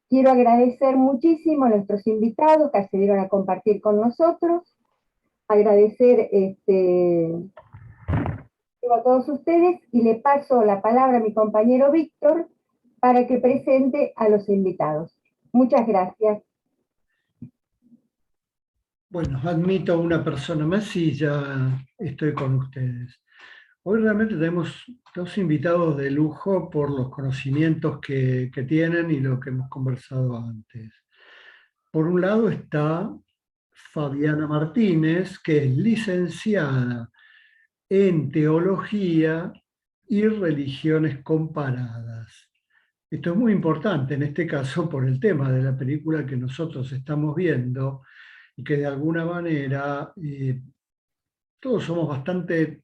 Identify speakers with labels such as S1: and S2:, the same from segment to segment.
S1: Quiero agradecer muchísimo a nuestros invitados que accedieron a compartir con nosotros, agradecer a todos ustedes y le paso la palabra a mi compañero Víctor para que presente a los invitados. Muchas gracias.
S2: Bueno, admito a una persona más y ya estoy con ustedes. Hoy realmente tenemos dos invitados de lujo por los conocimientos que tienen y lo que hemos conversado antes. Por un lado está Fabiana Martínez, que es licenciada en Teología y Religiones Comparadas. Esto es muy importante en este caso por el tema de la película que nosotros estamos viendo y que de alguna manera todos somos bastante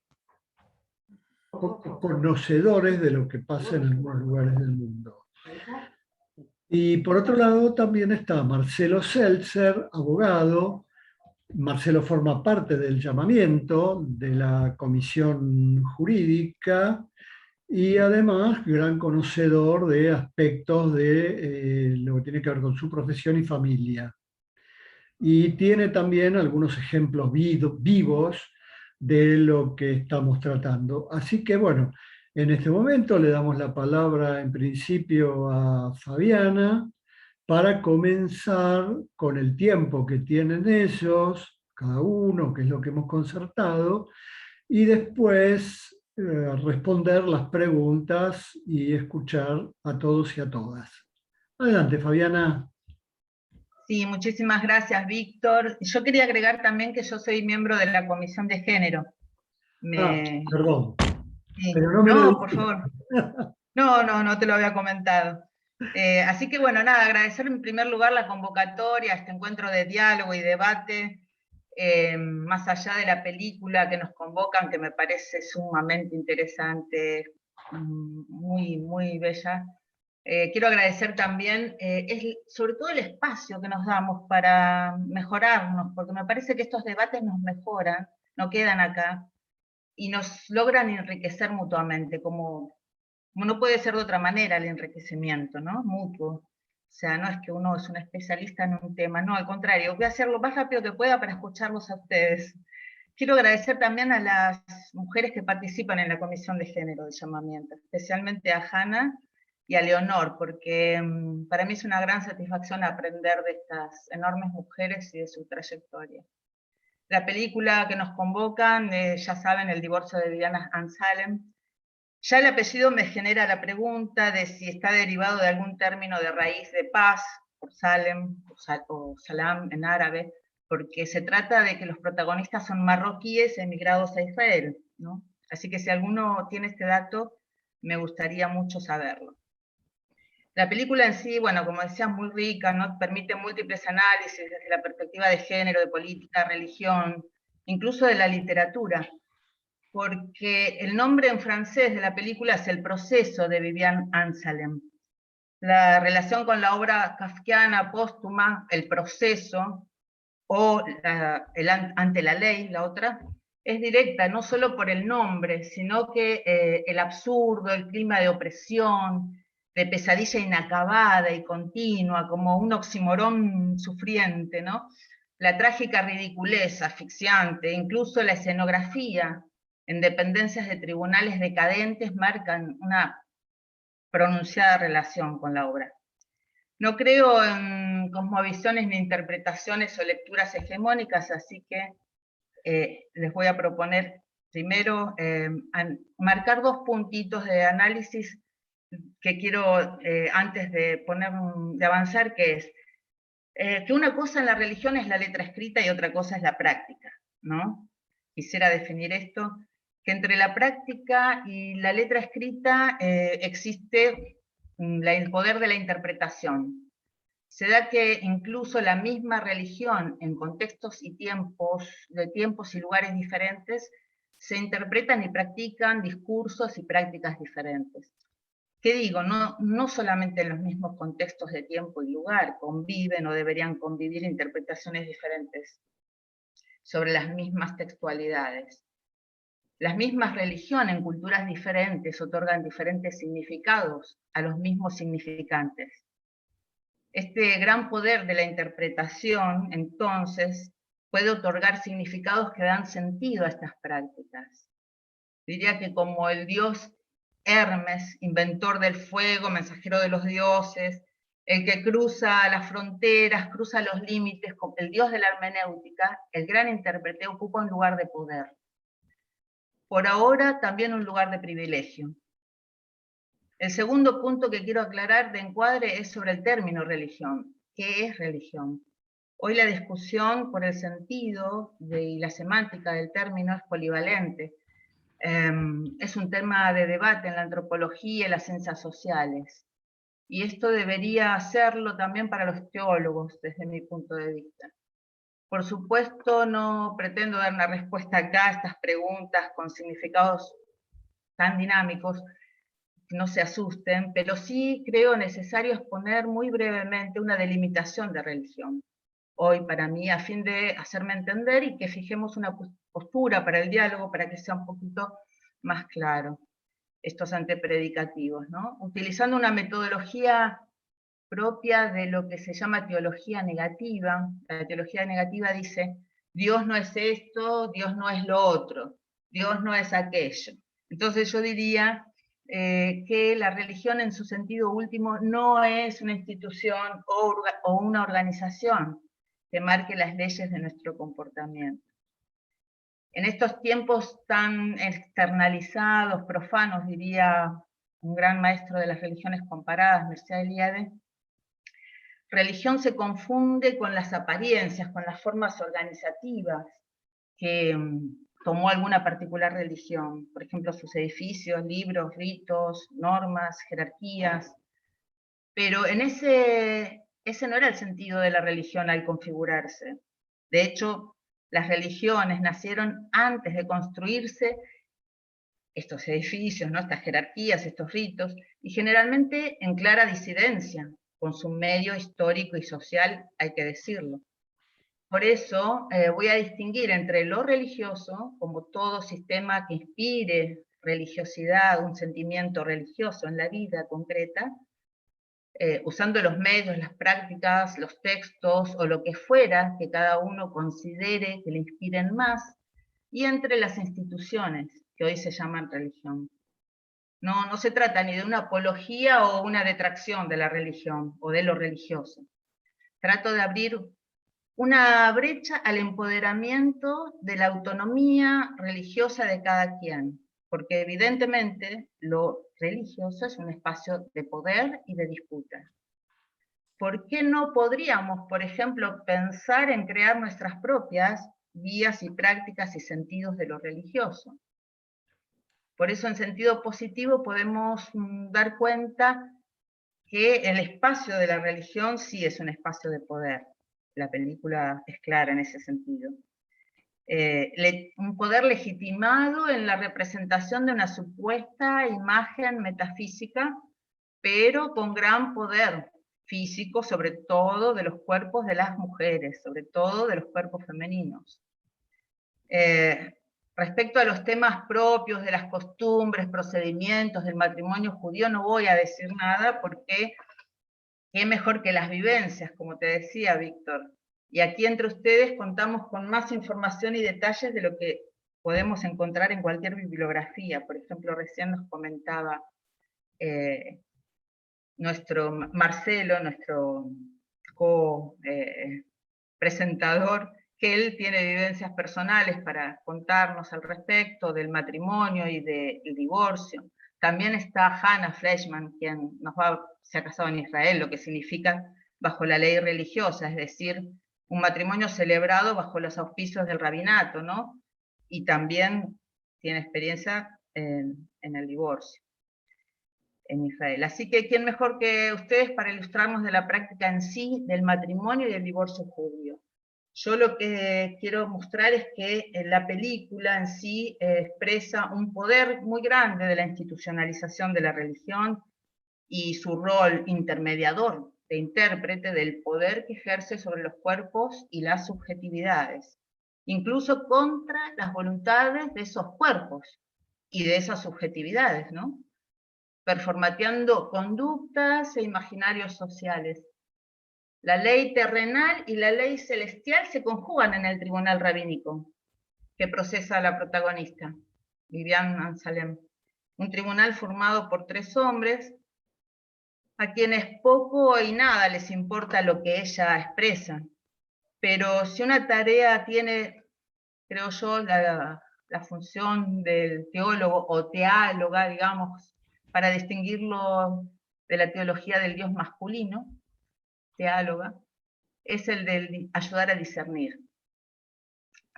S2: conocedores de lo que pasa en algunos lugares del mundo. Y por otro lado también está Marcelo Seltzer, abogado. Marcelo forma parte del llamamiento de la comisión jurídica y además gran conocedor de aspectos de lo que tiene que ver con su profesión y familia. Y tiene también algunos ejemplos vivos de lo que estamos tratando. Así que bueno, en este momento le damos la palabra en principio a Fabiana para comenzar con el tiempo que tienen ellos, cada uno, que es lo que hemos concertado, y después responder las preguntas y escuchar a todos y a todas. Adelante, Fabiana.
S3: Sí, muchísimas gracias, Víctor. Yo quería agregar también que yo soy miembro de la Comisión de Género.
S2: Perdón.
S3: Sí.
S2: Pero no me
S3: No,
S2: lo
S3: por favor. No te lo había comentado. Así que bueno, nada, agradecer en primer lugar la convocatoria, este encuentro de diálogo y debate, más allá de la película que nos convocan, que me parece sumamente interesante, muy, muy bella. Quiero agradecer también, sobre todo el espacio que nos damos para mejorarnos, porque me parece que estos debates nos mejoran, no quedan acá, y nos logran enriquecer mutuamente, como no puede ser de otra manera el enriquecimiento, ¿no? Mutuo. O sea, no es que uno es un especialista en un tema, no, al contrario, voy a hacer lo más rápido que pueda para escucharlos a ustedes. Quiero agradecer también a las mujeres que participan en la Comisión de Género de Llamamiento, especialmente a Hanna y a Leonor, porque para mí es una gran satisfacción aprender de estas enormes mujeres y de su trayectoria. La película que nos convocan, ya saben, El divorcio de Viviana Ansalem. Ya el apellido me genera la pregunta de si está derivado de algún término de raíz de paz, por Salem o Salam en árabe, porque se trata de que los protagonistas son marroquíes emigrados a Israel, ¿no? Así que si alguno tiene este dato, me gustaría mucho saberlo. La película en sí, bueno, como decía, es muy rica, ¿no? Permite múltiples análisis desde la perspectiva de género, de política, religión, incluso de la literatura, porque el nombre en francés de la película es El proceso de Viviane Ansalem. La relación con la obra kafkiana póstuma, El proceso, o Ante la ley, la otra, es directa, no solo por el nombre, sino que el absurdo, el clima de opresión, de pesadilla inacabada y continua, como un oximorón sufriente, ¿no? La trágica ridiculez asfixiante, incluso la escenografía en dependencias de tribunales decadentes marcan una pronunciada relación con la obra. No creo en cosmovisiones ni interpretaciones o lecturas hegemónicas, así que les voy a proponer primero marcar dos puntitos de análisis que quiero, antes de avanzar, que es que una cosa en la religión es la letra escrita y otra cosa es la práctica, ¿no? Quisiera definir esto, que entre la práctica y la letra escrita existe el poder de la interpretación. Se da que incluso la misma religión, en contextos y tiempos y lugares diferentes, se interpretan y practican discursos y prácticas diferentes. ¿Qué digo? No solamente en los mismos contextos de tiempo y lugar conviven o deberían convivir interpretaciones diferentes sobre las mismas textualidades. Las mismas religiones en culturas diferentes otorgan diferentes significados a los mismos significantes. Este gran poder de la interpretación, entonces, puede otorgar significados que dan sentido a estas prácticas. Diría que como el dios Hermes, inventor del fuego, mensajero de los dioses, el que cruza las fronteras, cruza los límites, como el dios de la hermenéutica, el gran intérprete ocupa un lugar de poder. Por ahora, también un lugar de privilegio. El segundo punto que quiero aclarar de encuadre es sobre el término religión. ¿Qué es religión? Hoy la discusión por el sentido y la semántica del término es polivalente. Es un tema de debate en la antropología y las ciencias sociales. Y esto debería hacerlo también para los teólogos, desde mi punto de vista. Por supuesto, no pretendo dar una respuesta acá a estas preguntas con significados tan dinámicos, no se asusten, pero sí creo necesario exponer muy brevemente una delimitación de religión, hoy para mí, a fin de hacerme entender y que fijemos una postura para el diálogo, para que sea un poquito más claro estos antepredicativos, ¿no? Utilizando una metodología propia de lo que se llama teología negativa. La teología negativa dice, Dios no es esto, Dios no es lo otro, Dios no es aquello. Entonces yo diría que la religión en su sentido último no es una institución o una organización que marque las leyes de nuestro comportamiento. En estos tiempos tan externalizados, profanos, diría un gran maestro de las religiones comparadas, Mircea Eliade, religión se confunde con las apariencias, con las formas organizativas que tomó alguna particular religión, por ejemplo, sus edificios, libros, ritos, normas, jerarquías, pero ese no era el sentido de la religión al configurarse. De hecho, las religiones nacieron antes de construirse estos edificios, ¿no? Estas jerarquías, estos ritos, y generalmente en clara disidencia con su medio histórico y social, hay que decirlo. Por eso voy a distinguir entre lo religioso, como todo sistema que inspire religiosidad, un sentimiento religioso en la vida concreta, usando los medios, las prácticas, los textos o lo que fuera que cada uno considere que le inspiren más, y entre las instituciones que hoy se llaman religión. No se trata ni de una apología o una detracción de la religión o de lo religioso. Trato de abrir una brecha al empoderamiento de la autonomía religiosa de cada quien, porque evidentemente lo religioso es un espacio de poder y de disputa. ¿Por qué no podríamos, por ejemplo, pensar en crear nuestras propias vías y prácticas y sentidos de lo religioso? Por eso, en sentido positivo, podemos dar cuenta que el espacio de la religión sí es un espacio de poder. La película es clara en ese sentido. Un poder legitimado en la representación de una supuesta imagen metafísica, pero con gran poder físico, sobre todo de los cuerpos de las mujeres, sobre todo de los cuerpos femeninos. Respecto a los temas propios de las costumbres, procedimientos del matrimonio judío, no voy a decir nada porque qué mejor que las vivencias, como te decía, Víctor. Y aquí entre ustedes contamos con más información y detalles de lo que podemos encontrar en cualquier bibliografía. Por ejemplo, recién nos comentaba nuestro Marcelo, nuestro co-presentador, que él tiene vivencias personales para contarnos al respecto del matrimonio y del divorcio. También está Hannah Fleischman, quien se ha casado en Israel, lo que significa bajo la ley religiosa, es decir, un matrimonio celebrado bajo los auspicios del rabinato, ¿no? Y también tiene experiencia en el divorcio en Israel. Así que, ¿quién mejor que ustedes para ilustrarnos de la práctica en sí del matrimonio y del divorcio judío? Yo lo que quiero mostrar es que la película en sí expresa un poder muy grande de la institucionalización de la religión y su rol intermediador, de intérprete del poder que ejerce sobre los cuerpos y las subjetividades, incluso contra las voluntades de esos cuerpos y de esas subjetividades, ¿no? Performateando conductas e imaginarios sociales. La ley terrenal y la ley celestial se conjugan en el tribunal rabínico que procesa a la protagonista, Vivian Ansalem. Un tribunal formado por 3 hombres, a quienes poco y nada les importa lo que ella expresa. Pero si una tarea tiene, creo yo, la función del teólogo o teóloga, digamos, para distinguirlo de la teología del Dios masculino, teóloga, es el de ayudar a discernir.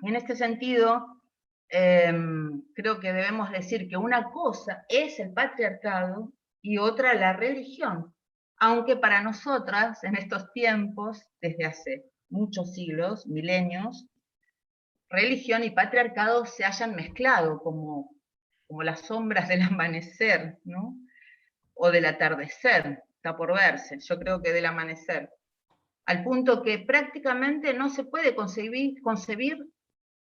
S3: Y en este sentido, creo que debemos decir que una cosa es el patriarcado y otra la religión, aunque para nosotras en estos tiempos, desde hace muchos siglos, milenios, religión y patriarcado se hayan mezclado como las sombras del amanecer, ¿no? O del atardecer, está por verse, yo creo que del amanecer, al punto que prácticamente no se puede concebir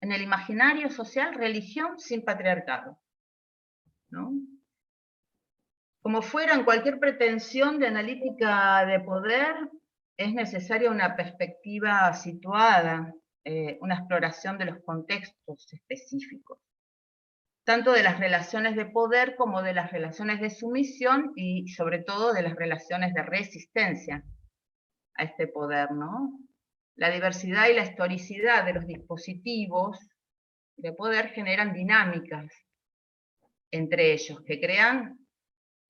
S3: en el imaginario social religión sin patriarcado, ¿no? Como fuera, en cualquier pretensión de analítica de poder, es necesaria una perspectiva situada, una exploración de los contextos específicos, tanto de las relaciones de poder como de las relaciones de sumisión y sobre todo de las relaciones de resistencia a este poder, ¿no? La diversidad y la historicidad de los dispositivos de poder generan dinámicas entre ellos, que crean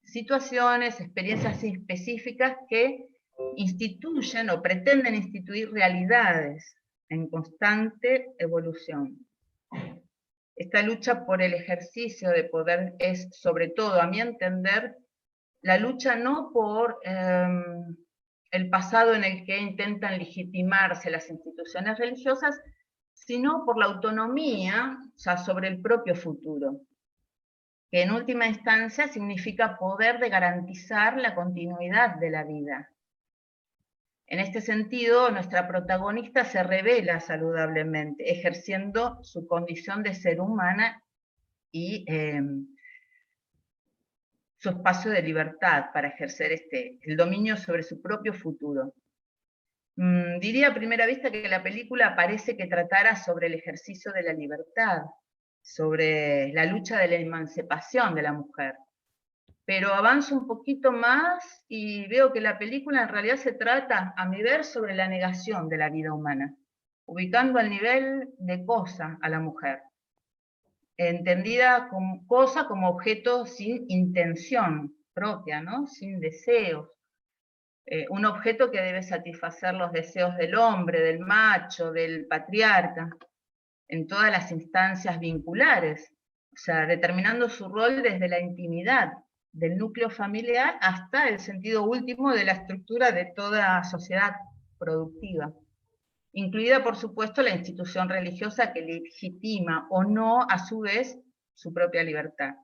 S3: situaciones, experiencias específicas que instituyen o pretenden instituir realidades en constante evolución. Esta lucha por el ejercicio de poder es, sobre todo, a mi entender, la lucha no por el pasado en el que intentan legitimarse las instituciones religiosas, sino por la autonomía, o sea, sobre el propio futuro, que en última instancia significa poder de garantizar la continuidad de la vida. En este sentido, nuestra protagonista se revela saludablemente, ejerciendo su condición de ser humana y su espacio de libertad para ejercer el dominio sobre su propio futuro. Diría a primera vista que la película parece que tratara sobre el ejercicio de la libertad, sobre la lucha de la emancipación de la mujer. Pero avanzo un poquito más y veo que la película en realidad se trata, a mi ver, sobre la negación de la vida humana, ubicando al nivel de cosa a la mujer, entendida como cosa como objeto sin intención propia, ¿no? Sin deseos. Un objeto que debe satisfacer los deseos del hombre, del macho, del patriarca, en todas las instancias vinculares, o sea, determinando su rol desde la intimidad del núcleo familiar hasta el sentido último de la estructura de toda sociedad productiva, incluida por supuesto la institución religiosa que legitima o no a su vez su propia libertad.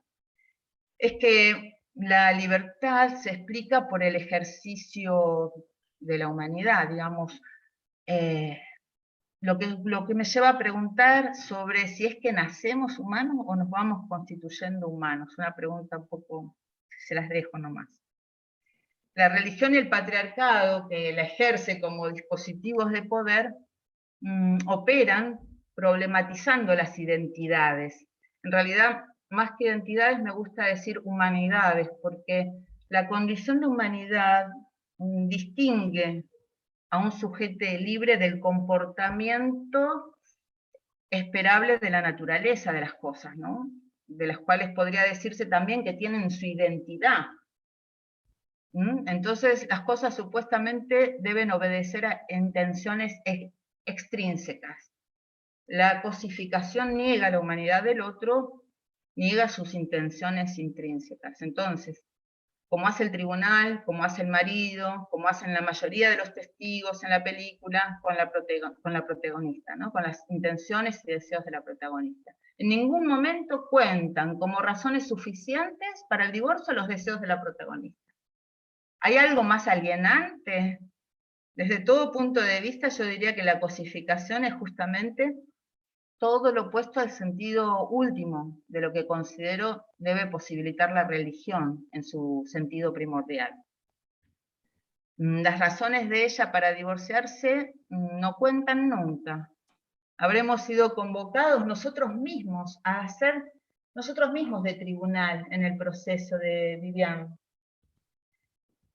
S3: Es que la libertad se explica por el ejercicio de la humanidad, digamos, lo que me lleva a preguntar sobre si es que nacemos humanos o nos vamos constituyendo humanos. Una pregunta un poco, se las dejo nomás. La religión y el patriarcado, que la ejerce como dispositivos de poder, operan problematizando las identidades. En realidad, más que identidades, me gusta decir humanidades, porque la condición de humanidad distingue a un sujeto libre del comportamiento esperable de la naturaleza de las cosas, ¿no? De las cuales podría decirse también que tienen su identidad. Entonces, las cosas supuestamente deben obedecer a intenciones extrínsecas. La cosificación niega la humanidad del otro, niega sus intenciones intrínsecas. Entonces, como hace el tribunal, como hace el marido, como hacen la mayoría de los testigos en la película, con la protagonista, ¿no? Con las intenciones y deseos de la protagonista. En ningún momento cuentan como razones suficientes para el divorcio los deseos de la protagonista. ¿Hay algo más alienante? Desde todo punto de vista, yo diría que la cosificación es justamente todo lo opuesto al sentido último de lo que considero debe posibilitar la religión en su sentido primordial. Las razones de ella para divorciarse no cuentan nunca. Habremos sido convocados nosotros mismos a hacer nosotros mismos de tribunal en el proceso de Vivian.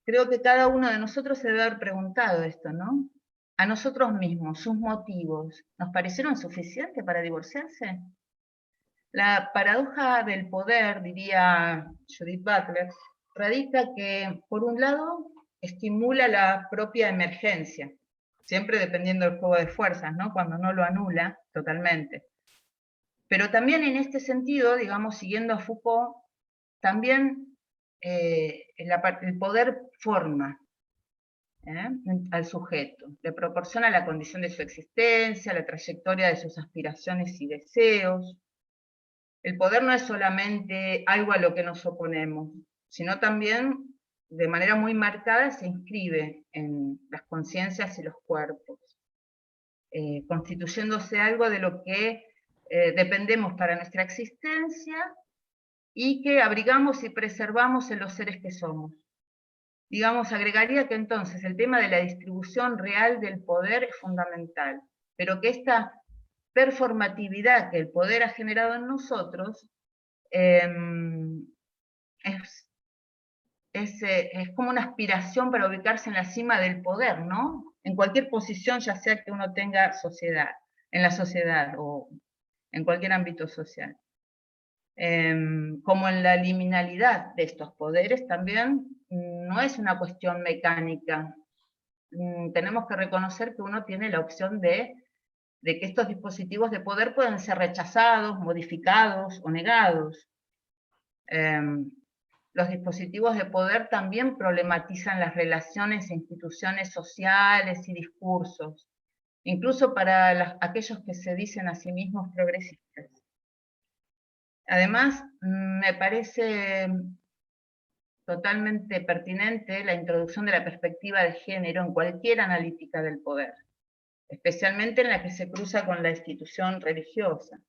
S3: Creo que cada uno de nosotros se debe haber preguntado esto, ¿no? A nosotros mismos, sus motivos, ¿nos parecieron suficientes para divorciarse? La paradoja del poder, diría Judith Butler, radica que, por un lado, estimula la propia emergencia, siempre dependiendo del juego de fuerzas, ¿no? Cuando no lo anula totalmente. Pero también en este sentido, digamos, siguiendo a Foucault, también el poder forma al sujeto, le proporciona la condición de su existencia, la trayectoria de sus aspiraciones y deseos. El poder no es solamente algo a lo que nos oponemos, sino también de manera muy marcada se inscribe en las conciencias y los cuerpos, constituyéndose algo de lo que dependemos para nuestra existencia y que abrigamos y preservamos en los seres que somos. Digamos, agregaría que entonces el tema de la distribución real del poder es fundamental, pero que esta performatividad que el poder ha generado en nosotros es como una aspiración para ubicarse en la cima del poder, ¿no? En cualquier posición, ya sea que uno tenga sociedad, en la sociedad o en cualquier ámbito social. Como en la liminalidad de estos poderes también no es una cuestión mecánica. Tenemos que reconocer que uno tiene la opción de que estos dispositivos de poder pueden ser rechazados, modificados o negados. Los dispositivos de poder también problematizan las relaciones e instituciones sociales y discursos, incluso para aquellos que se dicen a sí mismos progresistas. Además, me parece totalmente pertinente la introducción de la perspectiva de género en cualquier analítica del poder, especialmente en la que se cruza con la institución religiosa.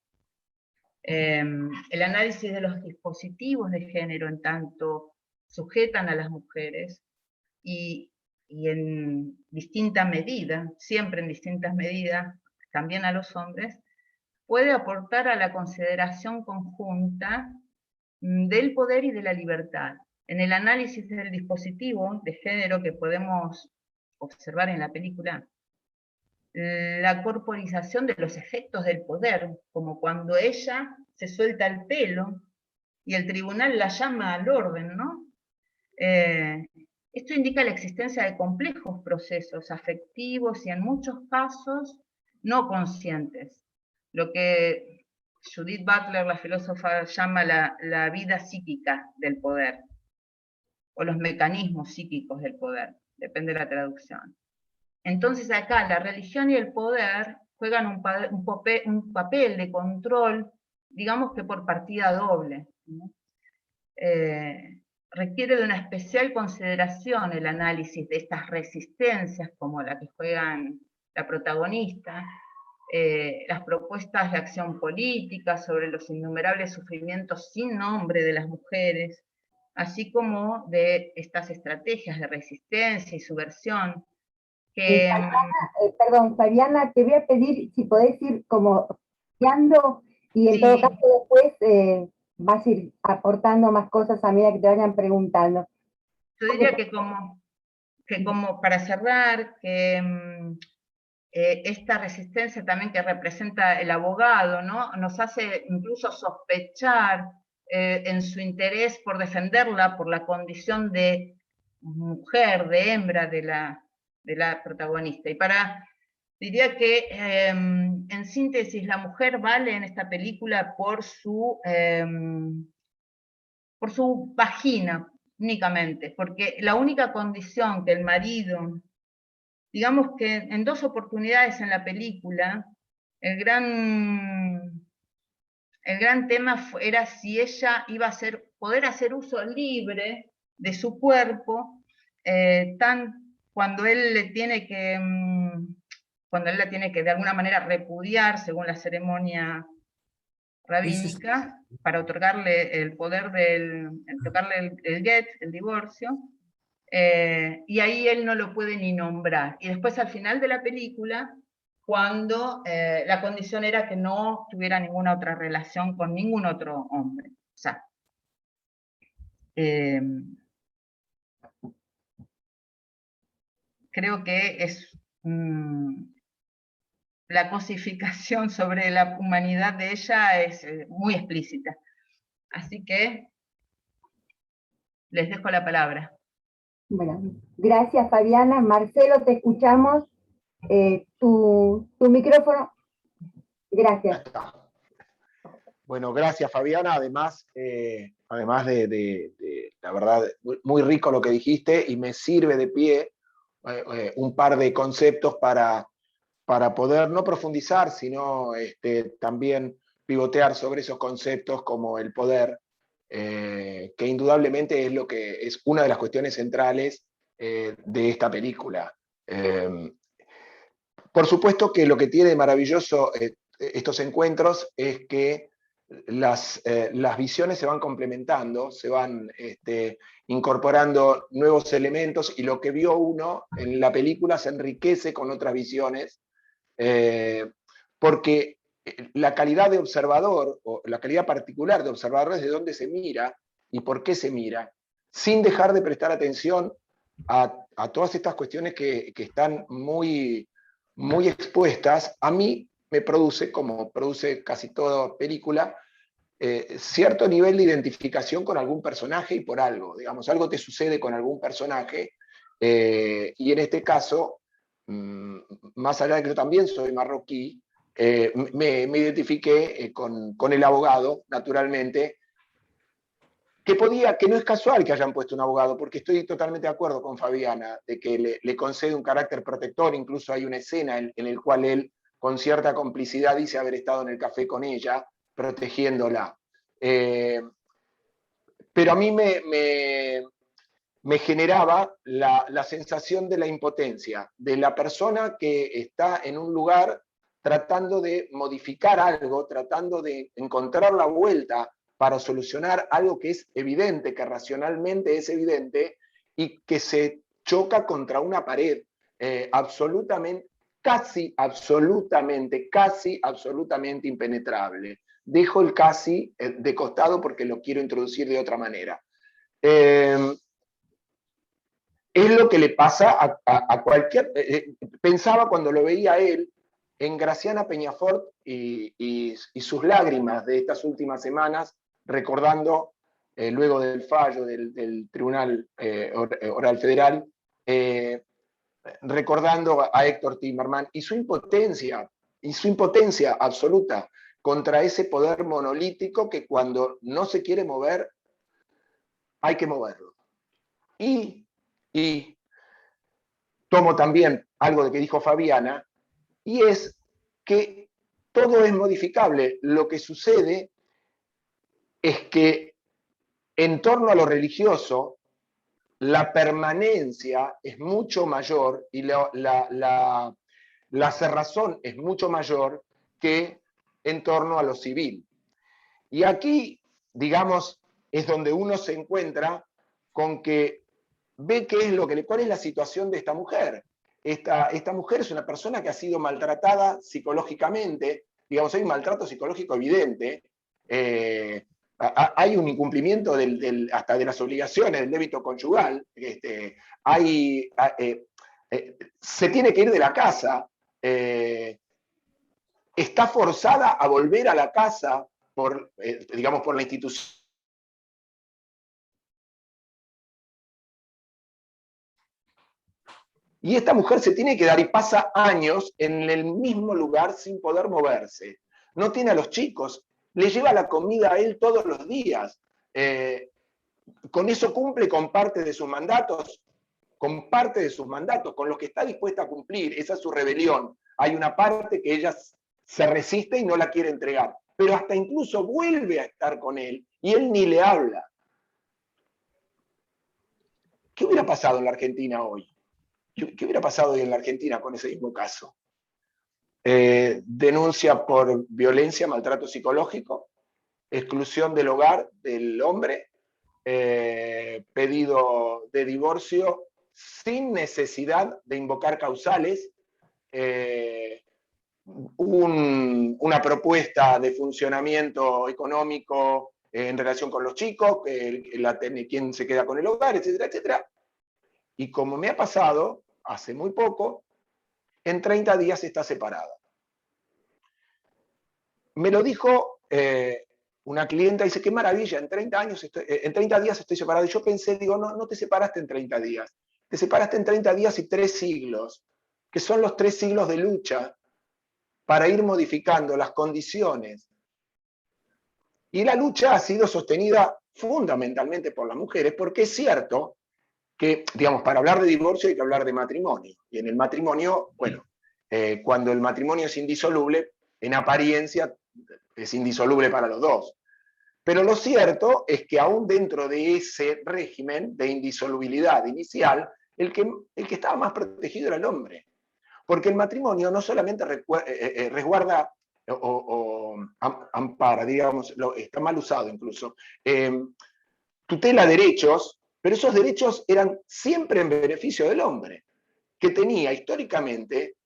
S3: El análisis de los dispositivos de género en tanto sujetan a las mujeres y en distinta medida, siempre en distintas medidas, también a los hombres, puede aportar a la consideración conjunta del poder y de la libertad. En el análisis del dispositivo de género que podemos observar en la película, la corporización de los efectos del poder, como cuando ella se suelta el pelo y el tribunal la llama al orden, ¿no? Esto indica la existencia de complejos procesos afectivos y en muchos casos no conscientes, lo que Judith Butler, la filósofa, llama la vida psíquica del poder, o los mecanismos psíquicos del poder, depende de la traducción. Entonces acá la religión y el poder juegan un papel de control, digamos que por partida doble, ¿no? Requiere de una especial consideración el análisis de estas resistencias, como la que juegan la protagonista, las propuestas de acción política sobre los innumerables sufrimientos sin nombre de las mujeres, así como de estas estrategias de resistencia y subversión.
S1: Perdón, Fabiana, te voy a pedir si podés ir como guiando y en
S3: sí,
S1: todo caso después vas a ir aportando más cosas a medida que te vayan preguntando.
S3: Yo diría que como para cerrar, que esta resistencia también que representa el abogado, ¿no? Nos hace incluso sospechar en su interés por defenderla, por la condición de mujer, de hembra de la protagonista. Y diría que en síntesis la mujer vale en esta película por su vagina únicamente, porque la única condición que el marido, digamos que en 2 oportunidades en la película, el gran tema era si ella iba a poder hacer uso libre de su cuerpo, cuando él la tiene que de alguna manera repudiar según la ceremonia rabínica, para otorgarle el poder otorgarle el get, el divorcio, y ahí él no lo puede ni nombrar. Y después al final de la película, cuando la condición era que no tuviera ninguna otra relación con ningún otro hombre. O sea, creo que es la cosificación sobre la humanidad de ella es muy explícita. Así que les dejo la palabra.
S1: Bueno, gracias Fabiana. Marcelo, te escuchamos. Tu micrófono. Gracias.
S4: Bueno, gracias Fabiana. Además, la verdad, muy rico lo que dijiste y me sirve de pie un par de conceptos para poder no profundizar, sino también pivotear sobre esos conceptos como el poder, que indudablemente es lo que es una de las cuestiones centrales de esta película. Por supuesto que lo que tiene de maravilloso estos encuentros es que las visiones se van complementando, se van incorporando nuevos elementos y lo que vio uno en la película se enriquece con otras visiones, porque la calidad de observador, o la calidad particular de observador es de dónde se mira y por qué se mira, sin dejar de prestar atención a todas estas cuestiones que están muy, muy expuestas. A mí me produce, como produce casi toda película, cierto nivel de identificación con algún personaje y por algo. Digamos, algo te sucede con algún personaje, y en este caso, más allá de que yo también soy marroquí, me identifiqué con el abogado, naturalmente, que no es casual que hayan puesto un abogado, porque estoy totalmente de acuerdo con Fabiana, de que le concede un carácter protector. Incluso hay una escena en la cual él, con cierta complicidad, dice haber estado en el café con ella, protegiéndola. Pero a mí me generaba la sensación de la impotencia, de la persona que está en un lugar tratando de modificar algo, tratando de encontrar la vuelta para solucionar algo que es evidente, que racionalmente es evidente, y que se choca contra una pared absolutamente, casi absolutamente impenetrable. Dejo el casi de costado porque lo quiero introducir de otra manera. Es lo que le pasa a cualquier... pensaba cuando lo veía a él en Graciana Peñafort y sus lágrimas de estas últimas semanas, recordando, luego del fallo del Tribunal Oral Federal, recordando a Héctor Timerman y su impotencia absoluta contra ese poder monolítico que cuando no se quiere mover, hay que moverlo. Y tomo también algo de que dijo Fabiana, y es que todo es modificable. Lo que sucede es que en torno a lo religioso, la permanencia es mucho mayor y la cerrazón es mucho mayor que en torno a lo civil. Y aquí, digamos, es donde uno se encuentra con que ve cuál es la situación de esta mujer. Esta mujer es una persona que ha sido maltratada psicológicamente, digamos, hay un maltrato psicológico evidente, hay un incumplimiento hasta de las obligaciones del débito conyugal, se tiene que ir de la casa, está forzada a volver a la casa por la institución. Y esta mujer se tiene que dar y pasa años en el mismo lugar sin poder moverse. No tiene a los chicos, le lleva la comida a él todos los días. Con eso cumple con parte de sus mandatos, con los que está dispuesta a cumplir. Esa es su rebelión. Hay una parte que ella se resiste y no la quiere entregar. Pero hasta incluso vuelve a estar con él y él ni le habla. ¿Qué hubiera pasado en la Argentina hoy? ¿Qué hubiera pasado hoy en la Argentina con ese mismo caso? Denuncia por violencia, maltrato psicológico, exclusión del hogar del hombre, pedido de divorcio sin necesidad de invocar causales. Una propuesta de funcionamiento económico en relación con los chicos, quién se queda con el hogar, etcétera, etcétera. Y como me ha pasado hace muy poco, en 30 días está separada. Me lo dijo una clienta, dice, qué maravilla, en 30 días estoy separada. Y yo pensé, digo, no te separaste en 30 días, te separaste en 30 días y 3 siglos, que son los 3 siglos de lucha para ir modificando las condiciones. Y la lucha ha sido sostenida fundamentalmente por las mujeres, porque es cierto que, digamos, para hablar de divorcio hay que hablar de matrimonio. Y en el matrimonio, bueno, cuando el matrimonio es indisoluble, en apariencia es indisoluble para los dos. Pero lo cierto es que aún dentro de ese régimen de indisolubilidad inicial, el que estaba más protegido era el hombre. Porque el matrimonio no solamente resguarda o ampara, digamos, está mal usado incluso, tutela derechos, pero esos derechos eran siempre en beneficio del hombre, que tenía históricamente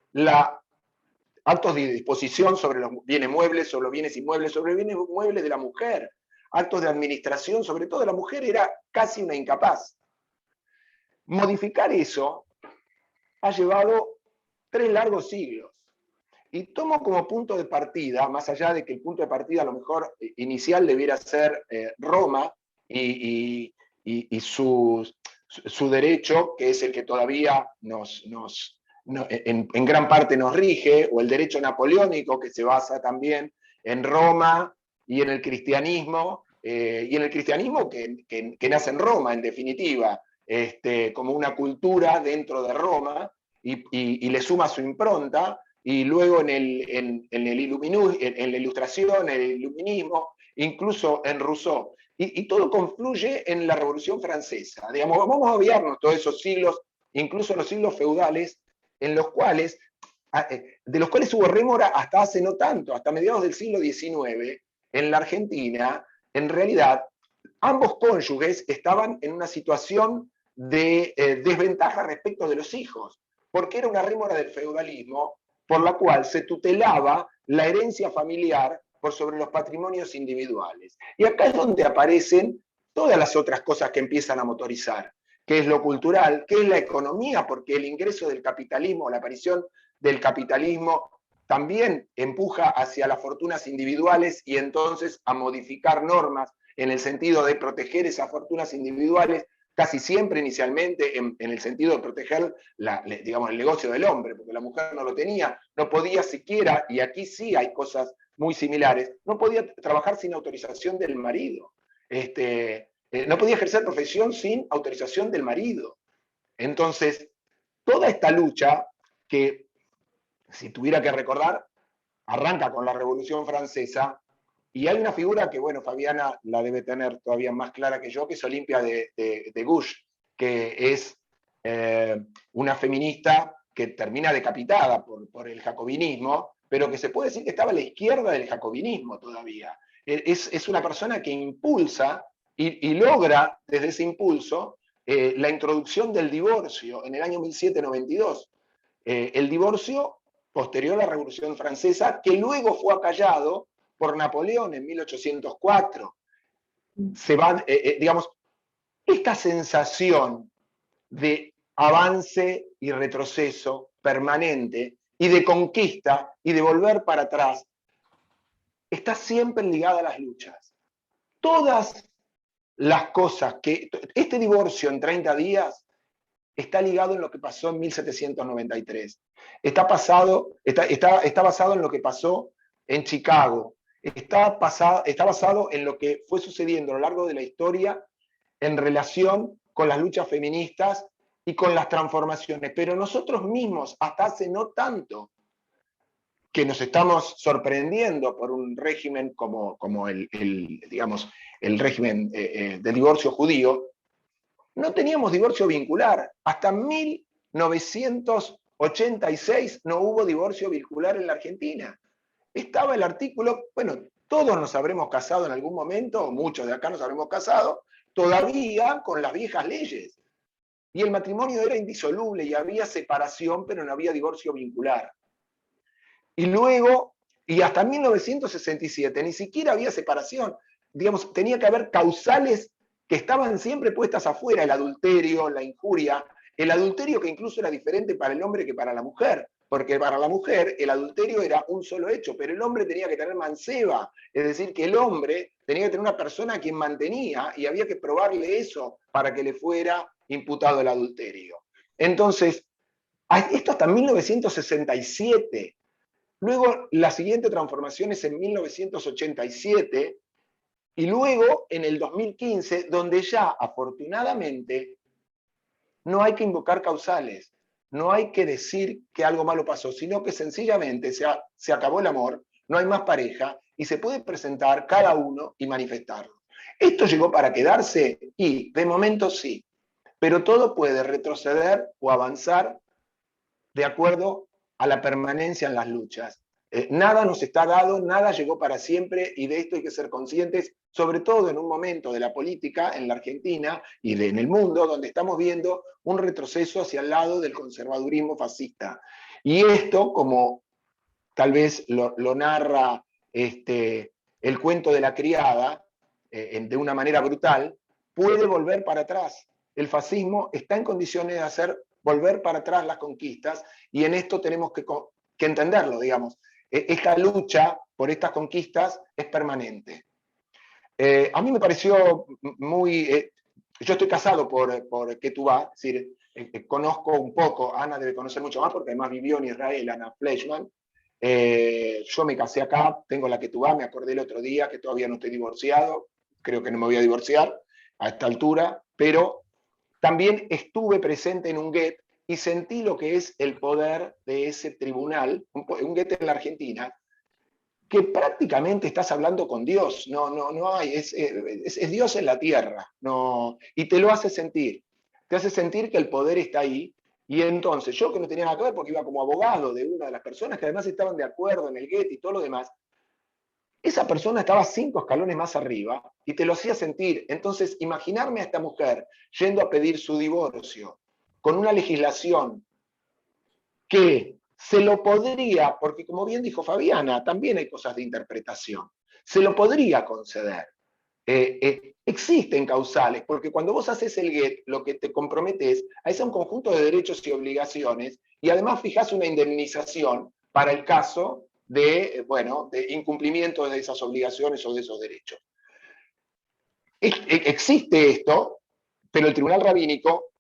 S4: actos de disposición sobre los bienes muebles, sobre los bienes inmuebles, sobre los bienes muebles de la mujer, actos de administración, sobre todo la mujer era casi una incapaz. Modificar eso ha llevado 3 largos siglos. Y tomo como punto de partida, más allá de que el punto de partida a lo mejor inicial debiera ser Roma y su derecho, que es el que todavía en gran parte nos rige, o el derecho napoleónico, que se basa también en Roma y en el cristianismo que nace en Roma, en definitiva, como una cultura dentro de Roma, y le suma su impronta, y luego en la Ilustración, en el Iluminismo, incluso en Rousseau. Y todo confluye en la Revolución Francesa. Digamos, vamos a obviarnos todos esos siglos, incluso los siglos feudales, de los cuales hubo rémora hasta hace no tanto, hasta mediados del siglo XIX, en la Argentina. En realidad, ambos cónyuges estaban en una situación de desventaja respecto de los hijos, porque era una rémora del feudalismo por la cual se tutelaba la herencia familiar por sobre los patrimonios individuales. Y acá es donde aparecen todas las otras cosas que empiezan a motorizar, que es lo cultural, que es la economía, porque el ingreso del capitalismo, la aparición del capitalismo, también empuja hacia las fortunas individuales y entonces a modificar normas en el sentido de proteger esas fortunas individuales, casi siempre inicialmente en el sentido de proteger digamos, el negocio del hombre, porque la mujer no lo tenía, no podía siquiera, y aquí sí hay cosas muy similares, no podía trabajar sin autorización del marido, no podía ejercer profesión sin autorización del marido. Entonces, toda esta lucha, que si tuviera que recordar, arranca con la Revolución Francesa, y hay una figura que, bueno, Fabiana la debe tener todavía más clara que yo, que es Olimpia de Gouges, que es una feminista que termina decapitada por el jacobinismo, pero que se puede decir que estaba a la izquierda del jacobinismo todavía. Es una persona que impulsa y logra desde ese impulso la introducción del divorcio en el año 1792. El divorcio posterior a la Revolución Francesa, que luego fue acallado por Napoleón en 1804. Digamos, esta sensación de avance y retroceso permanente y de conquista y de volver para atrás está siempre ligada a las luchas. Todas las cosas que... Este divorcio en 30 días está ligado en lo que pasó en 1793. Está basado en lo que pasó en Chicago. Está basado en lo que fue sucediendo a lo largo de la historia en relación con las luchas feministas y con las transformaciones. Pero nosotros mismos, hasta hace no tanto, que nos estamos sorprendiendo por un régimen como el régimen del divorcio judío, no teníamos divorcio vincular. Hasta 1986 no hubo divorcio vincular en la Argentina. Estaba el artículo, bueno, todos nos habremos casado en algún momento, o muchos de acá nos habremos casado, todavía con las viejas leyes. Y el matrimonio era indisoluble y había separación, pero no había divorcio vincular. Y luego, y hasta 1967, ni siquiera había separación. Digamos, tenía que haber causales que estaban siempre puestas afuera, el adulterio, la injuria, el adulterio que incluso era diferente para el hombre que para la mujer, porque para la mujer el adulterio era un solo hecho, pero el hombre tenía que tener manceba, es decir, que el hombre tenía que tener una persona a quien mantenía y había que probarle eso para que le fuera imputado el adulterio. Entonces, esto hasta 1967. Luego, la siguiente transformación es en 1987, y luego en el 2015, donde ya, afortunadamente, no hay que invocar causales, no hay que decir que algo malo pasó, sino que sencillamente se acabó el amor, no hay más pareja, y se puede presentar cada uno y manifestarlo. ¿Esto llegó para quedarse? Y, de momento, sí. Pero todo puede retroceder o avanzar de acuerdo a la permanencia en las luchas. Nada nos está dado, nada llegó para siempre, y de esto hay que ser conscientes, sobre todo en un momento de la política en la Argentina y en el mundo, donde estamos viendo un retroceso hacia el lado del conservadurismo fascista. Y esto, como tal vez lo narra el cuento de la criada, de una manera brutal, puede volver para atrás. El fascismo está en condiciones de hacer volver para atrás las conquistas, y en esto tenemos que entenderlo, digamos. Esta lucha por estas conquistas es permanente. A mí me pareció muy... yo estoy casado por Ketubá, es decir, conozco un poco, Ana debe conocer mucho más porque además vivió en Israel, Ana Fleischman. Yo me casé acá, tengo la Ketubá, me acordé el otro día que todavía no estoy divorciado, creo que no me voy a divorciar a esta altura, pero también estuve presente en un get y sentí lo que es el poder de ese tribunal, un get en la Argentina, que prácticamente estás hablando con Dios, no hay, es Dios en la tierra, no, y te lo hace sentir que el poder está ahí. Y entonces, yo que no tenía nada que ver porque iba como abogado de una de las personas que además estaban de acuerdo en el get y todo lo demás, esa persona estaba 5 escalones más arriba y te lo hacía sentir. Entonces, imaginarme a esta mujer yendo a pedir su divorcio con una legislación que se lo podría, porque como bien dijo Fabiana, también hay cosas de interpretación, se lo podría conceder. Existen causales, porque cuando vos haces el get, lo que te comprometes a un conjunto de derechos y obligaciones, y además fijás una indemnización para el caso de incumplimiento de esas obligaciones o de esos derechos. Existe esto, pero el Tribunal Rabínico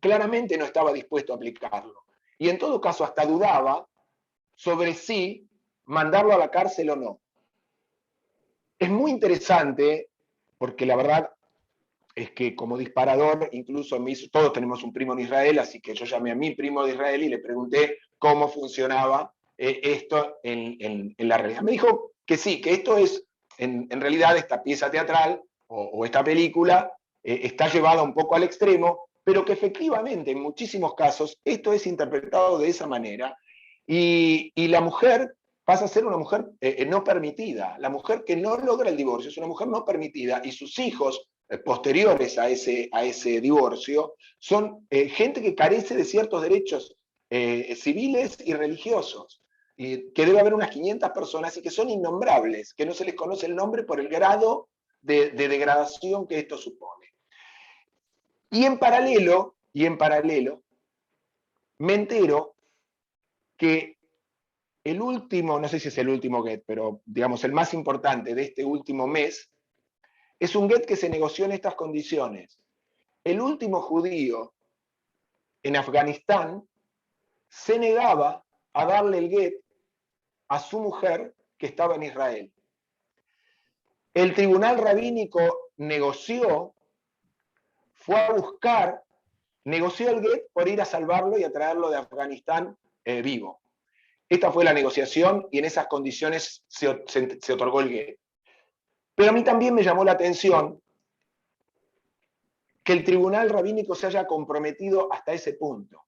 S4: claramente no estaba dispuesto a aplicarlo. Y en todo caso hasta dudaba sobre si mandarlo a la cárcel o no. Es muy interesante, porque la verdad es que como disparador, incluso todos tenemos un primo en Israel, así que yo llamé a mi primo de Israel y le pregunté cómo funcionaba esto en la realidad. Me dijo que sí, que esto es, en realidad, esta pieza teatral o esta película está llevada un poco al extremo, pero que efectivamente en muchísimos casos esto es interpretado de esa manera, y la mujer pasa a ser una mujer no permitida. La mujer que no logra el divorcio es una mujer no permitida, y sus hijos posteriores a ese divorcio son gente que carece de ciertos derechos civiles y religiosos, que debe haber unas 500 personas y que son innombrables, que no se les conoce el nombre por el grado de degradación que esto supone. Y en paralelo, me entero que el último, no sé si es el último get, pero digamos el más importante de este último mes, es un get que se negoció en estas condiciones. El último judío en Afganistán se negaba a darle el get a su mujer que estaba en Israel. El tribunal rabínico negoció, fue a buscar, negoció el get por ir a salvarlo y a traerlo de Afganistán vivo. Esta fue la negociación y en esas condiciones se otorgó el get. Pero a mí también me llamó la atención que el tribunal rabínico se haya comprometido hasta ese punto.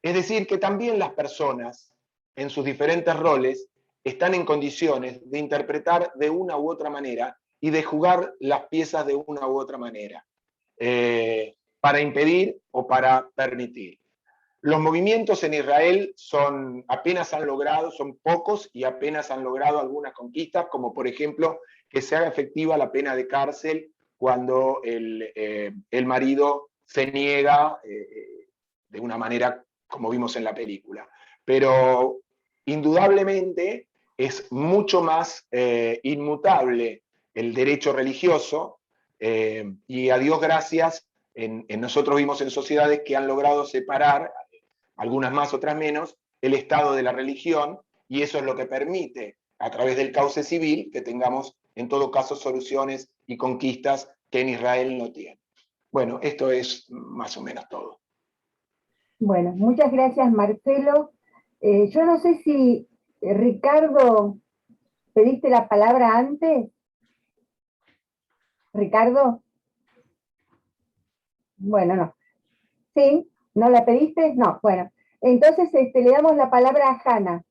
S4: Es decir, que también las personas, en sus diferentes roles, están en condiciones de interpretar de una u otra manera y de jugar las piezas de una u otra manera, para impedir o para permitir. Los movimientos en Israel son pocos y apenas han logrado algunas conquistas, como por ejemplo que se haga efectiva la pena de cárcel cuando el marido se niega de una manera como vimos en la película. Pero indudablemente es mucho más inmutable el derecho religioso, y a Dios gracias, nosotros vimos en sociedades que han logrado separar, algunas más, otras menos, el estado de la religión, y eso es lo que permite, a través del cauce civil, que tengamos en todo caso soluciones y conquistas que en Israel no tienen. Bueno, esto es más o menos todo.
S1: Bueno, muchas gracias, Marcelo. Yo no sé si, Ricardo, ¿pediste la palabra antes? ¿Ricardo? Bueno, no. ¿Sí? ¿No la pediste? No, bueno. Entonces le damos la palabra a Hanna.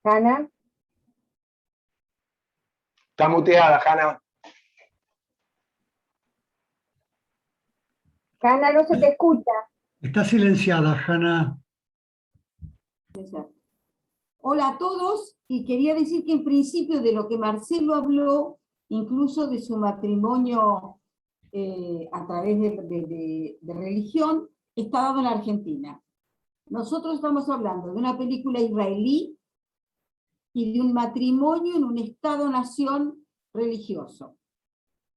S1: Hanna.
S4: Está muteada, Hanna.
S1: Hanna, no se te escucha.
S2: Está silenciada, Hanna.
S5: Hola a todos, y quería decir que en principio de lo que Marcelo habló, incluso de su matrimonio a través de religión, está dado en la Argentina. Nosotros estamos hablando de una película israelí y de un matrimonio en un Estado-nación religioso.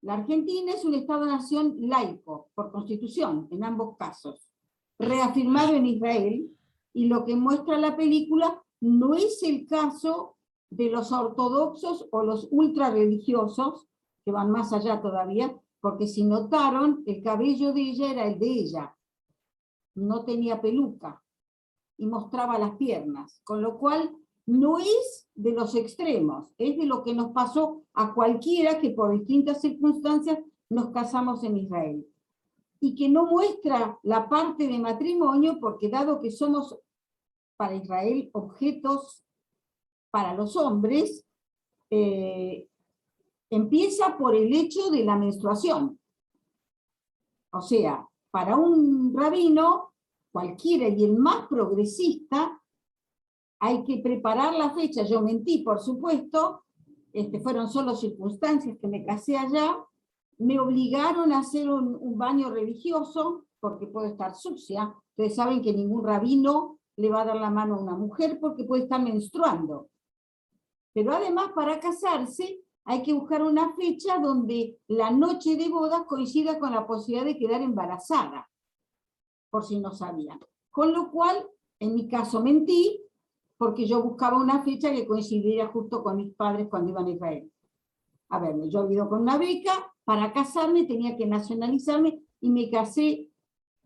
S5: La Argentina es un Estado-nación laico, por constitución, en ambos casos, reafirmado en Israel, y lo que muestra la película no es el caso de los ortodoxos o los ultrarreligiosos, que van más allá todavía, porque si notaron, el cabello de ella era el de ella, no tenía peluca, y mostraba las piernas, con lo cual no es de los extremos, es de lo que nos pasó a cualquiera que por distintas circunstancias nos casamos en Israel. Y que no muestra la parte de matrimonio, porque dado que somos para Israel objetos para los hombres, empieza por el hecho de la menstruación. O sea, para un rabino, cualquiera y el más progresista, hay que preparar la fecha. Yo mentí, por supuesto, fueron solo circunstancias que me casé allá, me obligaron a hacer un baño religioso, porque puedo estar sucia. Ustedes saben que ningún rabino le va a dar la mano a una mujer porque puede estar menstruando. Pero además, para casarse, hay que buscar una fecha donde la noche de bodas coincida con la posibilidad de quedar embarazada, por si no sabían. Con lo cual, en mi caso mentí, porque yo buscaba una fecha que coincidiera justo con mis padres cuando iban a Israel. A ver, yo había ido con una beca, para casarme tenía que nacionalizarme, y me casé,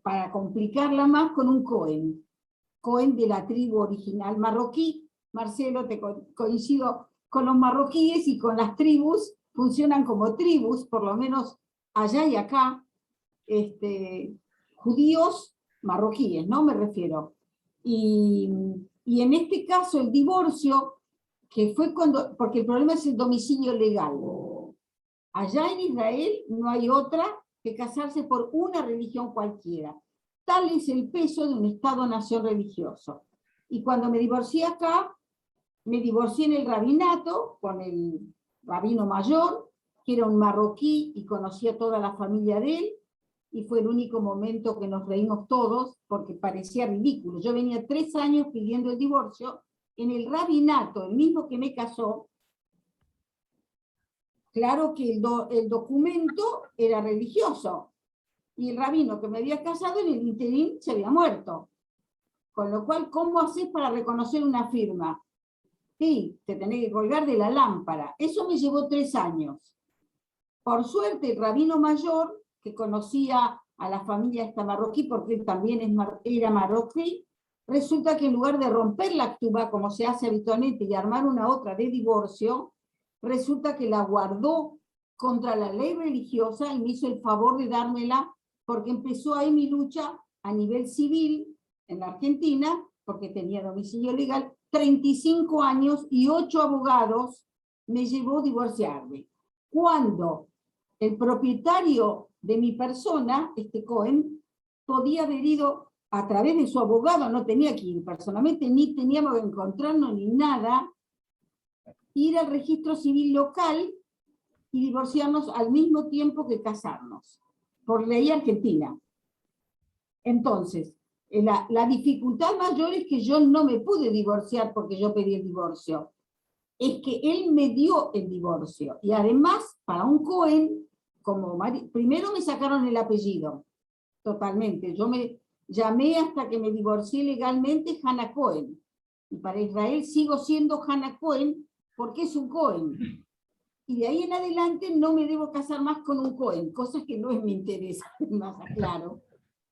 S5: para complicarla más, con un Cohen de la tribu original marroquí. Marcelo, te coincido con los marroquíes, y con las tribus, funcionan como tribus, por lo menos allá y acá, judíos marroquíes, ¿no? Me refiero. Y en este caso el divorcio, que fue porque el problema es el domicilio legal. Allá en Israel no hay otra que casarse por una religión cualquiera. Tal es el peso de un Estado-nación religioso. Y cuando me divorcié acá, me divorcié en el rabinato, con el rabino mayor, que era un marroquí y conocía toda la familia de él, y fue el único momento que nos reímos todos, porque parecía ridículo. Yo venía 3 años pidiendo el divorcio, en el rabinato, el mismo que me casó. Claro que el documento era religioso, y el rabino que me había casado en el interín se había muerto. Con lo cual, ¿cómo haces para reconocer una firma? Sí, te tenés que colgar de la lámpara. Eso me llevó 3 años. Por suerte, el rabino mayor, que conocía a la familia esta marroquí, porque él también era marroquí, resulta que en lugar de romper la actuba, como se hace habitualmente, y armar una otra de divorcio, resulta que la guardó contra la ley religiosa y me hizo el favor de dármela, porque empezó ahí mi lucha a nivel civil en la Argentina, porque tenía domicilio legal, 35 años y 8 abogados me llevó a divorciarme. Cuando el propietario de mi persona, este Cohen, podía haber ido a través de su abogado, no tenía que ir personalmente, ni teníamos que encontrarnos ni nada, ir al registro civil local y divorciarnos al mismo tiempo que casarnos, por ley argentina. Entonces, la dificultad mayor es que yo no me pude divorciar porque yo pedí el divorcio. Es que él me dio el divorcio. Y además, para un Cohen, primero me sacaron el apellido, totalmente. Yo me llamé hasta que me divorcié legalmente Hannah Cohen. Y para Israel sigo siendo Hannah Cohen porque es un Cohen. Y de ahí en adelante no me debo casar más con un Cohen, cosa que no es mi interés, más claro,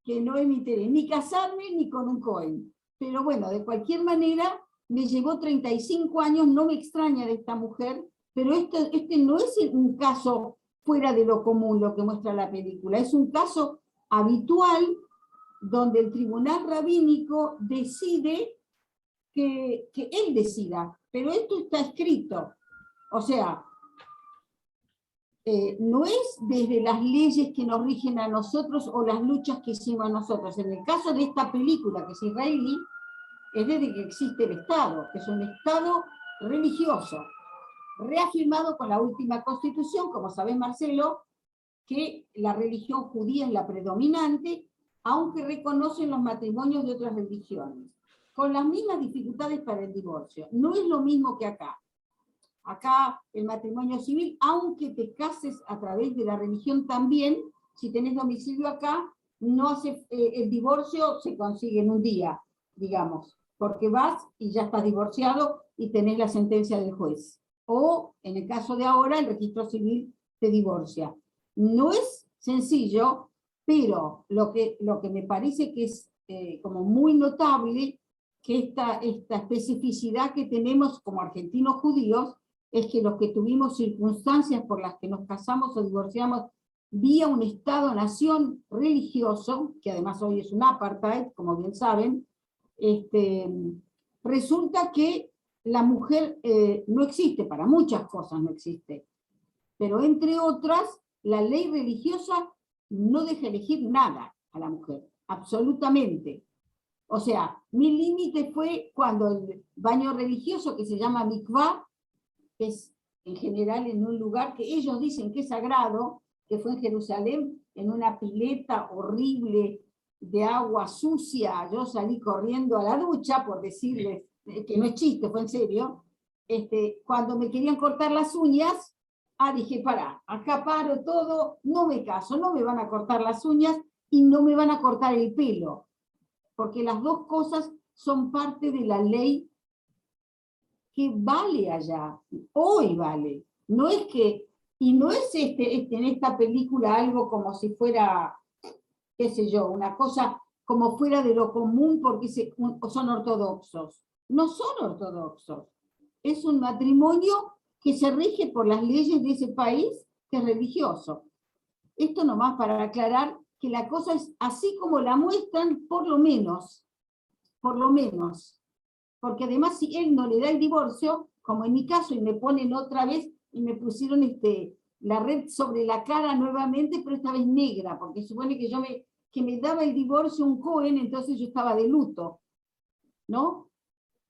S5: que no es mi interés, ni casarme ni con un Cohen. Pero bueno, de cualquier manera, me llevó 35 años, no me extraña de esta mujer, pero este no es un caso fuera de lo común lo que muestra la película, es un caso habitual donde el tribunal rabínico decide que él decida, pero esto está escrito, o sea, no es desde las leyes que nos rigen a nosotros o las luchas que hicimos nosotros. En el caso de esta película, que es israelí, es desde que existe el Estado, que es un Estado religioso, reafirmado con la última Constitución, como sabés, Marcelo, que la religión judía es la predominante, aunque reconocen los matrimonios de otras religiones, con las mismas dificultades para el divorcio. No es lo mismo que acá. Acá el matrimonio civil, aunque te cases a través de la religión también, si tenés domicilio acá, no hace, el divorcio se consigue en un día, digamos, porque vas y ya estás divorciado y tenés la sentencia del juez. O, en el caso de ahora, el registro civil te divorcia. No es sencillo, pero lo que me parece que es como muy notable, que esta especificidad que tenemos como argentinos judíos, es que los que tuvimos circunstancias por las que nos casamos o divorciamos vía un Estado-nación religioso, que además hoy es un apartheid, como bien saben, resulta que la mujer no existe, para muchas cosas no existe, pero entre otras, la ley religiosa no deja elegir nada a la mujer, absolutamente. O sea, mi límite fue cuando el baño religioso, que se llama mikvah, que es en general en un lugar que ellos dicen que es sagrado, que fue en Jerusalén, en una pileta horrible de agua sucia, yo salí corriendo a la ducha, por decirles, que no es chiste, fue en serio, cuando me querían cortar las uñas, dije, pará, acá paro todo, no me caso, no me van a cortar las uñas y no me van a cortar el pelo, porque las dos cosas son parte de la ley que vale allá, hoy vale. No es que, y no es en esta película algo como si fuera, qué sé yo, una cosa como fuera de lo común porque son ortodoxos. No son ortodoxos. Es un matrimonio que se rige por las leyes de ese país, que es religioso. Esto nomás para aclarar que la cosa es así como la muestran, por lo menos. Porque además si él no le da el divorcio, como en mi caso, y me ponen otra vez, y me pusieron la red sobre la cara nuevamente, pero esta vez negra, porque supone que me daba el divorcio un Cohen, entonces yo estaba de luto, ¿no?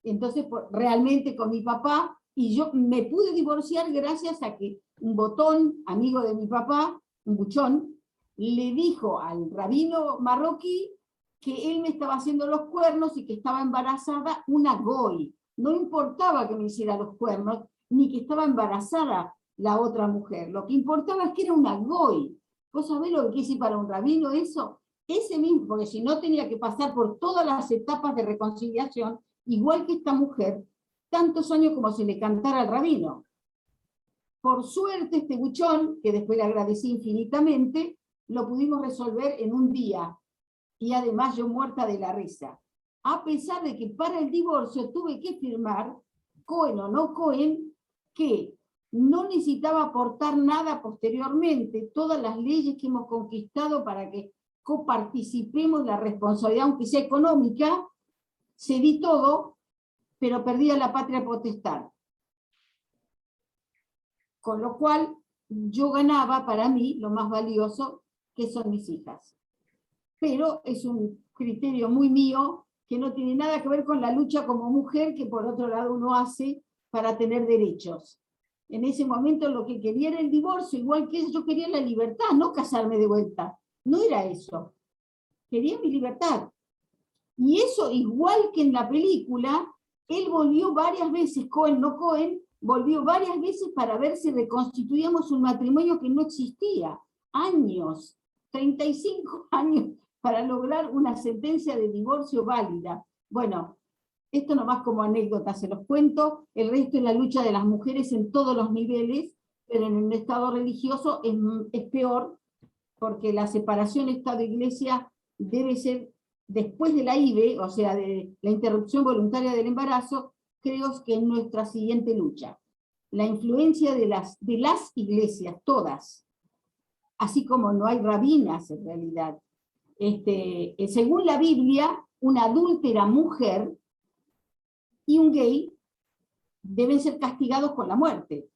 S5: Entonces, realmente con mi papá, y yo me pude divorciar gracias a que un botón, amigo de mi papá, un buchón, le dijo al rabino marroquí que él me estaba haciendo los cuernos y que estaba embarazada una goy. No importaba que me hiciera los cuernos, ni que estaba embarazada la otra mujer. Lo que importaba es que era una goy. ¿Vos sabés lo que hice para un rabino eso? Ese mismo, porque si no tenía que pasar por todas las etapas de reconciliación, igual que esta mujer, tantos años como se le cantara al rabino. Por suerte este buchón, que después le agradecí infinitamente, lo pudimos resolver en un día. Y además yo muerta de la risa. A pesar de que para el divorcio tuve que firmar, Cohen o no Cohen, que no necesitaba aportar nada posteriormente, todas las leyes que hemos conquistado para que coparticipemos la responsabilidad, aunque sea económica, cedí todo, pero perdía la patria potestad. Con lo cual, yo ganaba para mí lo más valioso, que son mis hijas. Pero es un criterio muy mío, que no tiene nada que ver con la lucha como mujer, que por otro lado uno hace para tener derechos. En ese momento lo que quería era el divorcio, igual que yo quería la libertad, no casarme de vuelta. No era eso. Quería mi libertad. Y eso, igual que en la película, él volvió varias veces, Cohen, no Cohen, volvió varias veces para ver si reconstituíamos un matrimonio que no existía. Años, 35 años, para lograr una sentencia de divorcio válida. Bueno, esto nomás como anécdota, se los cuento. El resto es la lucha de las mujeres en todos los niveles, pero en un estado religioso es peor, porque la separación Estado-Iglesia debe ser después de la IVE, o sea, de la interrupción voluntaria del embarazo, creo que es nuestra siguiente lucha. La influencia de las iglesias, todas, así como no hay rabinas en realidad. Según la Biblia, una adúltera mujer y un gay deben ser castigados con la muerte.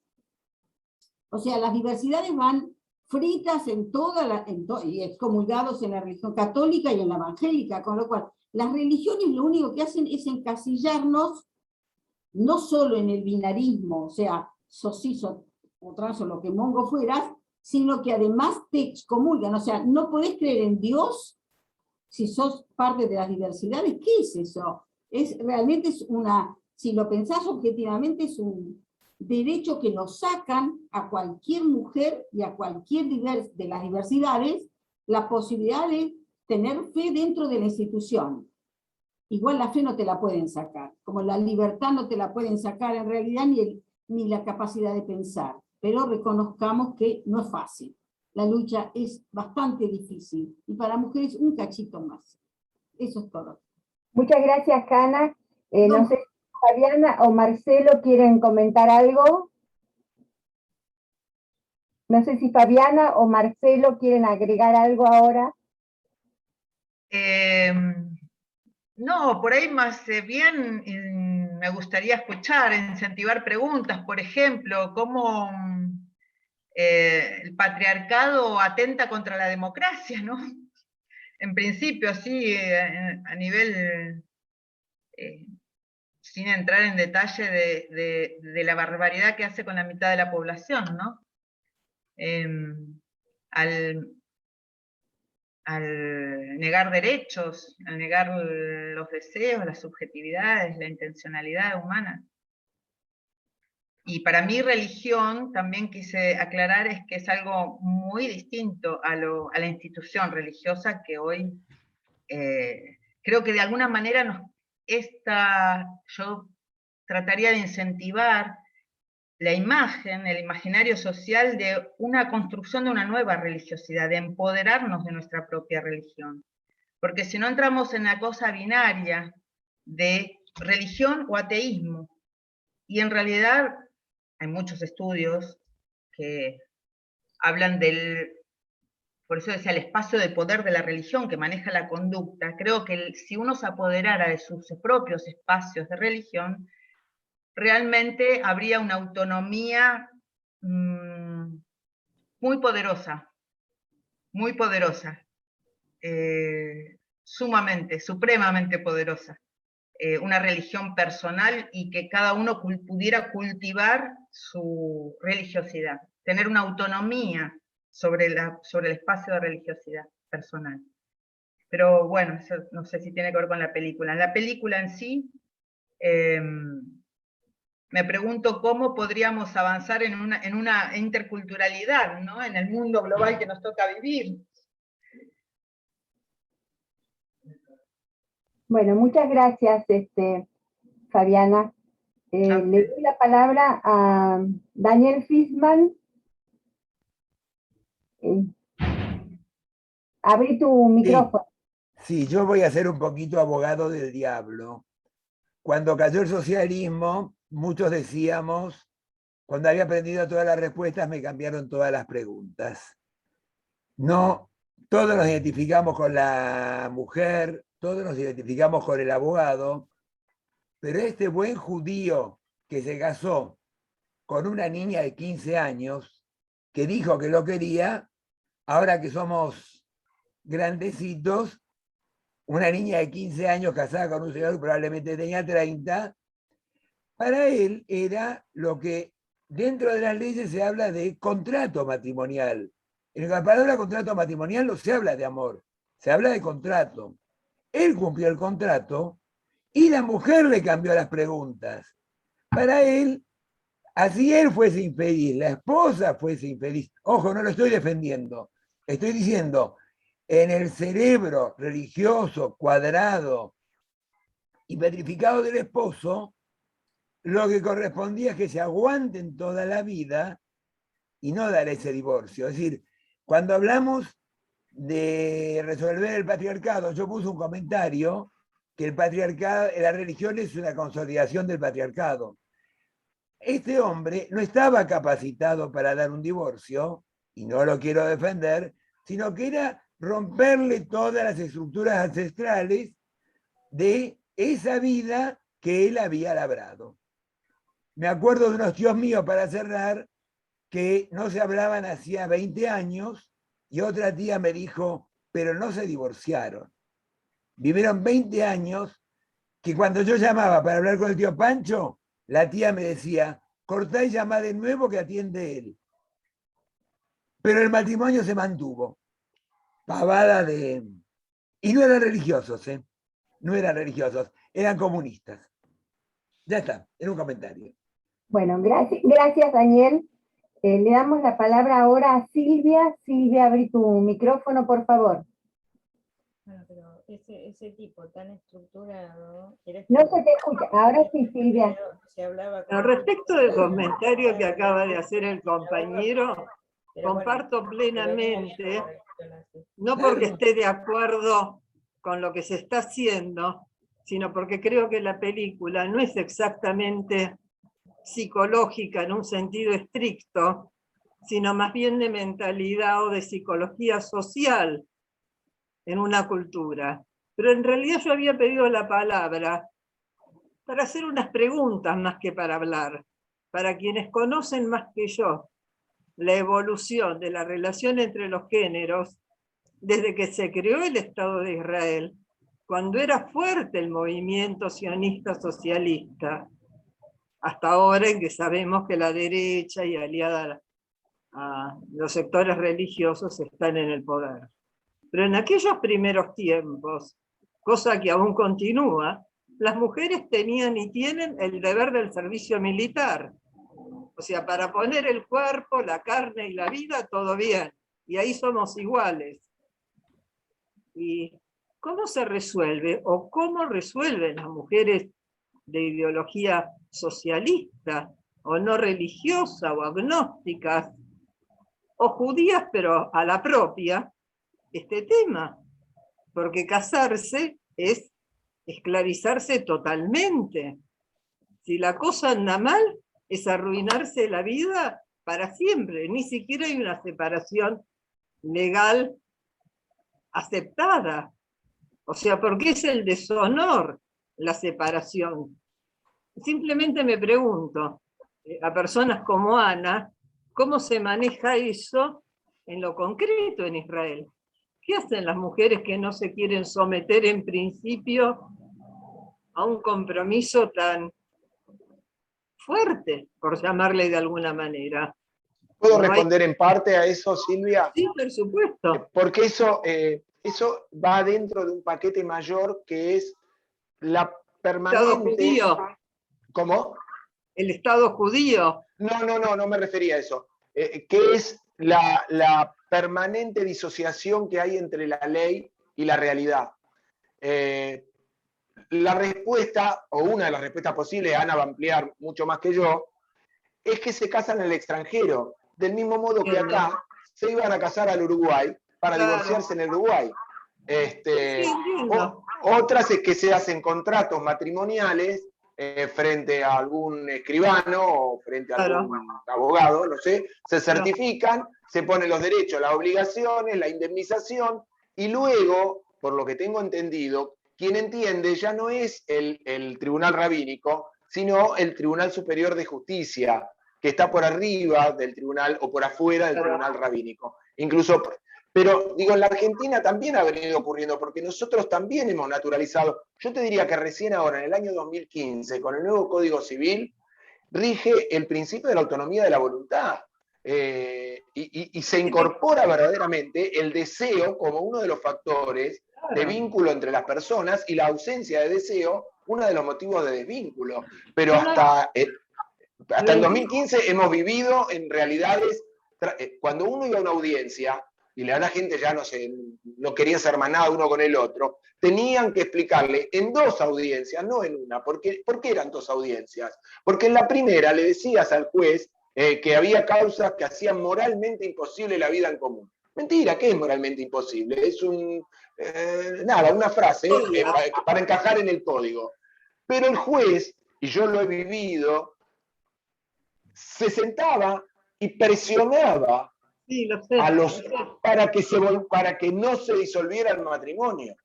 S5: O sea, las diversidades van fritas y excomulgados en la religión católica y en la evangélica, con lo cual las religiones lo único que hacen es encasillarnos no solo en el binarismo, o sea, sos cis o trans o lo que mongo fueras, sino que además te excomulgan. O sea, no podés creer en Dios si sos parte de las diversidades. ¿Qué es eso? Realmente es si lo pensás objetivamente, es un derecho que nos sacan a cualquier mujer y a cualquier de las diversidades la posibilidad de tener fe dentro de la institución. Igual la fe no te la pueden sacar, como la libertad no te la pueden sacar en realidad, ni la capacidad de pensar. Pero reconozcamos que no es fácil. La lucha es bastante difícil, y para mujeres un cachito más. Eso es todo.
S1: Muchas gracias, Hanna. No sé si Fabiana o Marcelo quieren comentar algo. No sé si Fabiana o Marcelo quieren agregar algo ahora.
S3: No, por ahí más bien me gustaría escuchar, incentivar preguntas, por ejemplo, cómo el patriarcado atenta contra la democracia, ¿no? En principio, sí, a nivel, sin entrar en detalle de la barbaridad que hace con la mitad de la población, ¿no? Al negar derechos, al negar los deseos, las subjetividades, la intencionalidad humana. Y para mí religión, también quise aclarar, es que es algo muy distinto a la institución religiosa que hoy creo que de alguna manera yo trataría de incentivar la imagen, el imaginario social de una construcción de una nueva religiosidad, de empoderarnos de nuestra propia religión. Porque si no entramos en la cosa binaria de religión o ateísmo, y en realidad hay muchos estudios que hablan por eso decía, el espacio de poder de la religión que maneja la conducta. Creo que si uno se apoderara de sus propios espacios de religión, realmente habría una autonomía muy poderosa, sumamente, supremamente poderosa. Una religión personal y que cada uno pudiera cultivar su religiosidad, tener una autonomía sobre el espacio de religiosidad personal. Pero bueno, eso no sé si tiene que ver con la película. En la película en sí, me pregunto cómo podríamos avanzar en una interculturalidad, ¿no? En el mundo global que nos toca vivir.
S1: Bueno, muchas gracias, Fabiana. Le doy la palabra a Daniel Fisman. Abrí tu micrófono.
S6: Sí, yo voy a ser un poquito abogado del diablo. Cuando cayó el socialismo, muchos decíamos, cuando había aprendido todas las respuestas, me cambiaron todas las preguntas. No, todos nos identificamos con la mujer, todos nos identificamos con el abogado, pero este buen judío que se casó con una niña de 15 años que dijo que lo quería, ahora que somos grandecitos, una niña de 15 años casada con un señor que probablemente tenía 30, para él era lo que dentro de las leyes se habla de contrato matrimonial. En la palabra contrato matrimonial no se habla de amor, se habla de contrato. Él cumplió el contrato y la mujer le cambió las preguntas. Para él, así él fuese infeliz, la esposa fuese infeliz. Ojo, no lo estoy defendiendo. Estoy diciendo, en el cerebro religioso, cuadrado y petrificado del esposo, lo que correspondía es que se aguanten toda la vida y no dar ese divorcio. Es decir, cuando hablamos de resolver el patriarcado, yo puse un comentario que el patriarcado, la religión es una consolidación del patriarcado. Este hombre no estaba capacitado para dar un divorcio, y no lo quiero defender, sino que era romperle todas las estructuras ancestrales de esa vida que él había labrado. Me acuerdo de unos tíos míos, para cerrar, que no se hablaban hacía 20 años, y otra tía me dijo, pero no se divorciaron. Vivieron 20 años, que cuando yo llamaba para hablar con el tío Pancho, la tía me decía, cortá y llamá de nuevo que atiende él. Pero el matrimonio se mantuvo. Pavada de... Y no eran religiosos, ¿eh? No eran religiosos, eran comunistas. Ya está, era un comentario.
S1: Bueno, gracias Daniel. Le damos la palabra ahora a Silvia. Silvia, abrí tu micrófono, por favor.
S7: Bueno, pero ese tipo tan estructurado...
S1: No se te escucha. Ahora sí, Silvia.
S7: Se hablaba
S8: Con respecto del comentario que acaba de hacer el compañero, comparto plenamente, no porque esté de acuerdo con lo que se está haciendo, sino porque creo que la película no es exactamente psicológica en un sentido estricto, sino más bien de mentalidad o de psicología social en una cultura. Pero en realidad yo había pedido la palabra para hacer unas preguntas más que para hablar, para quienes conocen más que yo la evolución de la relación entre los géneros desde que se creó el Estado de Israel, cuando era fuerte el movimiento sionista socialista, hasta ahora en que sabemos que la derecha y aliada a los sectores religiosos están en el poder. Pero en aquellos primeros tiempos, cosa que aún continúa, las mujeres tenían y tienen el deber del servicio militar. O sea, para poner el cuerpo, la carne y la vida, todo bien. Y ahí somos iguales. ¿Y cómo se resuelve o cómo resuelven las mujeres de ideología socialista o no religiosa o agnósticas o judías pero a la propia este tema? Porque casarse es esclavizarse totalmente. Si la cosa anda mal, es arruinarse la vida para siempre. Ni siquiera hay una separación legal aceptada. O sea, ¿por qué es el deshonor la separación? Simplemente me pregunto, a personas como Ana, ¿cómo se maneja eso en lo concreto en Israel? ¿Qué hacen las mujeres que no se quieren someter en principio a un compromiso tan fuerte, por llamarle de alguna manera?
S4: ¿Puedo responder en parte a eso, Silvia?
S8: Sí, por supuesto.
S4: Porque eso va dentro de un paquete mayor que es la permanente...
S8: ¿Estado judío?
S4: ¿Cómo?
S8: ¿El Estado judío?
S4: No me refería a eso. Que es la permanente disociación que hay entre la ley y la realidad. La respuesta, o una de las respuestas posibles, Ana va a ampliar mucho más que yo, es que se casan en el extranjero. Del mismo modo que acá se iban a casar al Uruguay para divorciarse en el Uruguay. Otras es que se hacen contratos matrimoniales frente a algún escribano o frente a algún abogado, no sé, se certifican, se ponen los derechos, las obligaciones, la indemnización, y luego, por lo que tengo entendido, quien entiende ya no es el Tribunal Rabínico, sino el Tribunal Superior de Justicia que está por arriba del tribunal o por afuera del tribunal rabínico. Incluso, pero digo, en la Argentina también ha venido ocurriendo, porque nosotros también hemos naturalizado. Yo te diría que recién ahora, en el año 2015, con el nuevo Código Civil, rige el principio de la autonomía de la voluntad. Y se incorpora verdaderamente el deseo como uno de los factores de vínculo entre las personas, y la ausencia de deseo, uno de los motivos de desvínculo. Pero hasta el 2015 hemos vivido en realidades, cuando uno iba a una audiencia, y la gente ya no quería ser manada uno con el otro, tenían que explicarle en 2 audiencias, no en una. ¿Por qué eran 2 audiencias? Porque en la primera le decías al juez que había causas que hacían moralmente imposible la vida en común. Mentira, ¿qué es moralmente imposible? Es una frase para encajar en el código. Pero el juez, y yo lo he vivido, se sentaba y presionaba para que no se disolviera el matrimonio.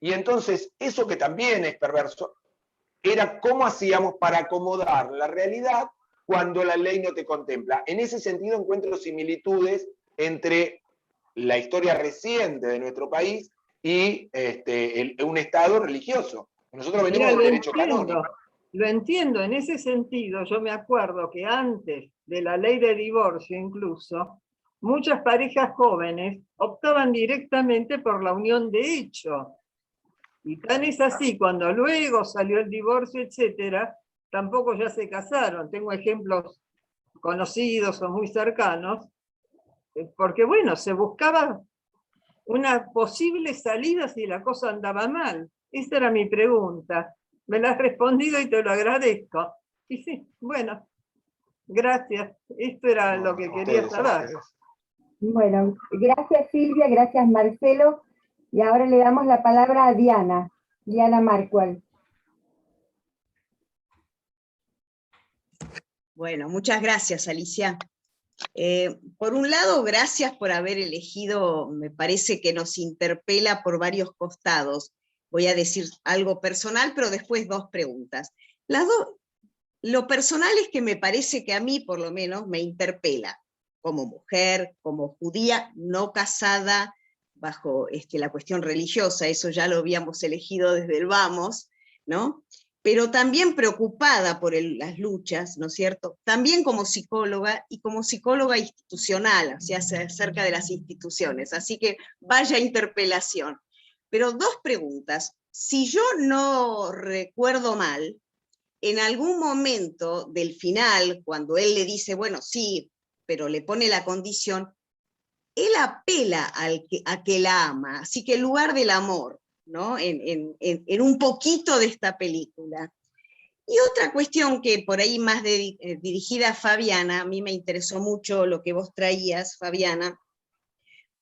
S4: Y entonces, eso que también es perverso, era cómo hacíamos para acomodar la realidad cuando la ley no te contempla. En ese sentido encuentro similitudes entre la historia reciente de nuestro país y un Estado religioso. Nosotros venimos del derecho canónico.
S8: Lo entiendo, en ese sentido yo me acuerdo que antes de la ley de divorcio incluso, muchas parejas jóvenes optaban directamente por la unión de hecho. Y tan es así, cuando luego salió el divorcio, etcétera, tampoco ya se casaron. Tengo ejemplos conocidos o muy cercanos, porque bueno, se buscaba una posible salida si la cosa andaba mal. Esa era mi pregunta. Me la has respondido y te lo agradezco. Y sí, bueno, gracias. Esto era lo que quería saber.
S1: Bueno, gracias Silvia, gracias Marcelo. Y ahora le damos la palabra a Diana Marcual.
S9: Bueno, muchas gracias, Alicia. Por un lado, gracias por haber elegido, me parece que nos interpela por varios costados. Voy a decir algo personal, pero después 2 preguntas. Lo personal es que me parece que a mí, por lo menos, me interpela como mujer, como judía, no casada, bajo la cuestión religiosa, eso ya lo habíamos elegido desde el vamos, ¿no? Pero también preocupada por las luchas, ¿no es cierto? También como psicóloga, y como psicóloga institucional, o sea, cerca de las instituciones. Así que vaya interpelación. Pero 2 preguntas. Si yo no recuerdo mal, en algún momento del final, cuando él le dice, bueno, sí, pero le pone la condición, él apela a que la ama, así que en lugar del amor, ¿no? En un poquito de esta película. Y otra cuestión que por ahí más dirigida a Fabiana, a mí me interesó mucho lo que vos traías, Fabiana,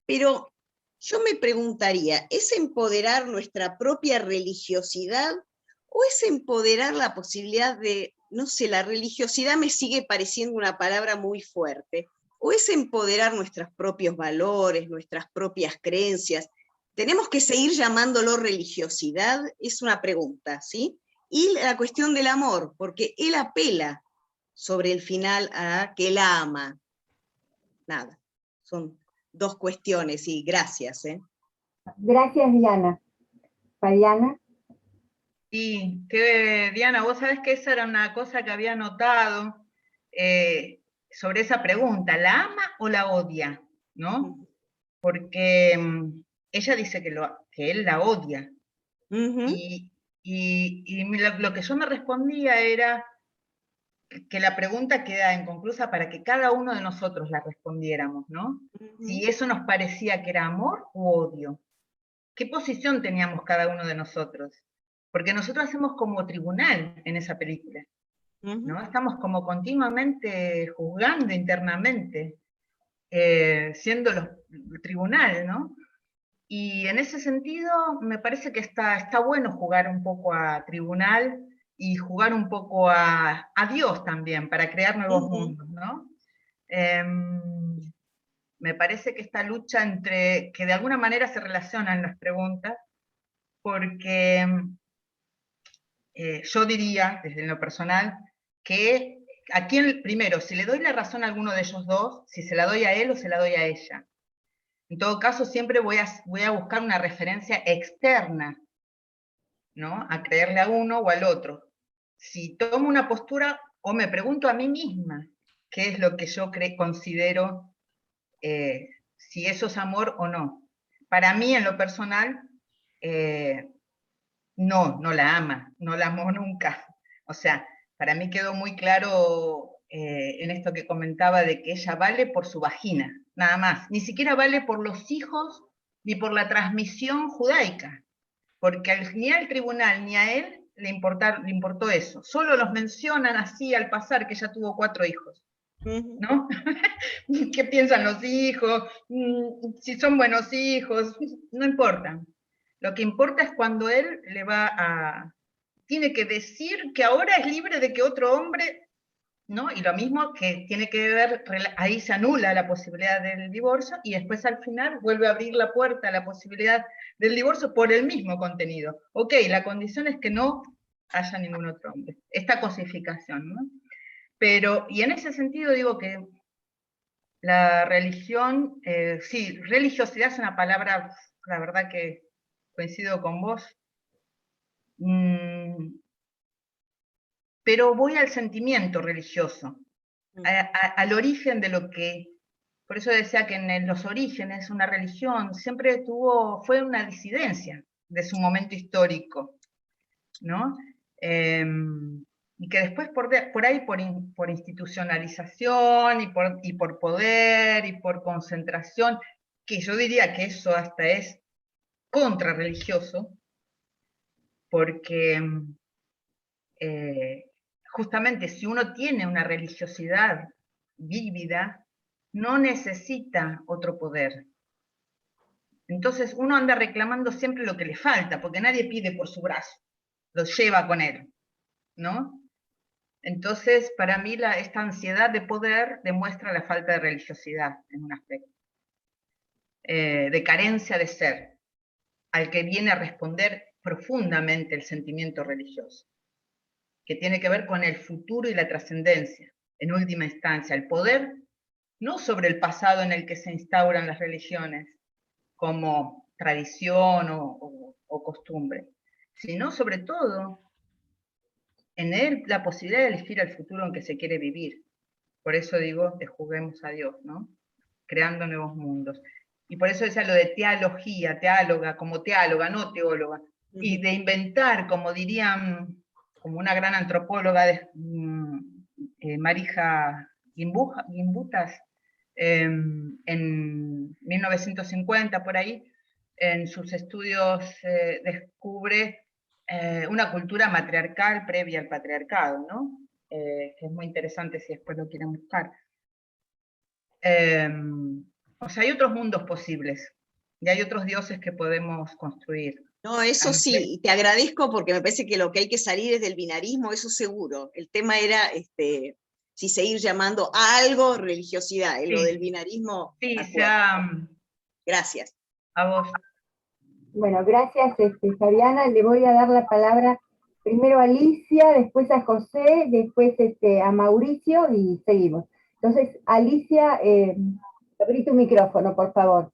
S9: pero yo me preguntaría, ¿es empoderar nuestra propia religiosidad o es empoderar la posibilidad de, no sé, la religiosidad me sigue pareciendo una palabra muy fuerte, o es empoderar nuestros propios valores, nuestras propias creencias? ¿Tenemos que seguir llamándolo religiosidad? Es una pregunta, ¿sí? Y la cuestión del amor, porque él apela sobre el final a que la ama. Nada, son 2 cuestiones y gracias.
S1: Gracias, Diana. Fabiana.
S3: Sí, Diana, vos sabés que esa era una cosa que había notado sobre esa pregunta, ¿la ama o la odia? ¿No? Porque ella dice que él la odia. Y lo que yo me respondía era que la pregunta queda inconclusa para que cada uno de nosotros la respondiéramos, ¿no? Si eso nos parecía que era amor u odio. ¿Qué posición teníamos cada uno de nosotros? Porque nosotros hacemos como tribunal en esa película, ¿no? Estamos como continuamente juzgando internamente, siendo el tribunal, ¿no? Y en ese sentido me parece que está bueno jugar un poco a tribunal y jugar un poco a Dios también, para crear nuevos mundos, ¿no? Me parece que esta lucha que de alguna manera se relacionan las preguntas, porque yo diría, desde lo personal, que a quién, primero, si le doy la razón a alguno de ellos dos, si se la doy a él o se la doy a ella. En todo caso, siempre voy a buscar una referencia externa, ¿no? A creerle a uno o al otro. Si tomo una postura, o me pregunto a mí misma, qué es lo que yo considero, si eso es amor o no. Para mí, en lo personal, no la ama, no la amó nunca. O sea, para mí quedó muy claro en esto que comentaba de que ella vale por su vagina, nada más. Ni siquiera vale por los hijos ni por la transmisión judaica, porque ni al tribunal ni a él le importó eso. Solo los mencionan así al pasar que ella tuvo 4 hijos. ¿No? ¿Qué piensan los hijos? Si son buenos hijos, no importa. Lo que importa es cuando él tiene que decir que ahora es libre de que otro hombre, ¿no? Y lo mismo que tiene que ver, ahí se anula la posibilidad del divorcio y después al final vuelve a abrir la puerta a la posibilidad del divorcio por el mismo contenido. Ok, la condición es que no haya ningún otro hombre. Esta cosificación, ¿no? Pero, y en ese sentido digo que la religión, sí, religiosidad es una palabra, la verdad que coincido con vos, pero voy al sentimiento religioso, al origen de lo que, por eso decía que en los orígenes una religión siempre fue una disidencia de su momento histórico, ¿no? Y que después por ahí, por institucionalización y por poder y por concentración, que yo diría que eso hasta es contrarreligioso, porque justamente si uno tiene una religiosidad vívida, no necesita otro poder. Entonces uno anda reclamando siempre lo que le falta, porque nadie pide por su brazo, lo lleva con él, ¿no? Entonces, para mí, esta ansiedad de poder demuestra la falta de religiosidad en un aspecto, de carencia de ser, al que viene a responder profundamente el sentimiento religioso, que tiene que ver con el futuro y la trascendencia, en última instancia, el poder, no sobre el pasado en el que se instauran las religiones, como tradición o costumbre, sino sobre todo en él la posibilidad de elegir el futuro en que se quiere vivir. Por eso digo, te juguemos a Dios, ¿no? Creando nuevos mundos. Y por eso decía lo de teología, teóloga, como teóloga, no teóloga. Y de inventar, como dirían, como una gran antropóloga, Marija Gimbutas, en 1950, por ahí, en sus estudios descubre una cultura matriarcal previa al patriarcado, ¿no? Que es muy interesante si después lo quieren buscar. O sea, hay otros mundos posibles y hay otros dioses que podemos construir.
S9: No, eso sí, te agradezco porque me parece que lo que hay que salir es del binarismo, eso seguro. El tema era si seguir llamando a algo religiosidad, lo del binarismo.
S3: Sí,
S9: gracias.
S3: A vos.
S1: Bueno, gracias Fabiana. Le voy a dar la palabra primero a Alicia, después a José, después a Mauricio y seguimos. Entonces, Alicia, abrí tu micrófono, por favor.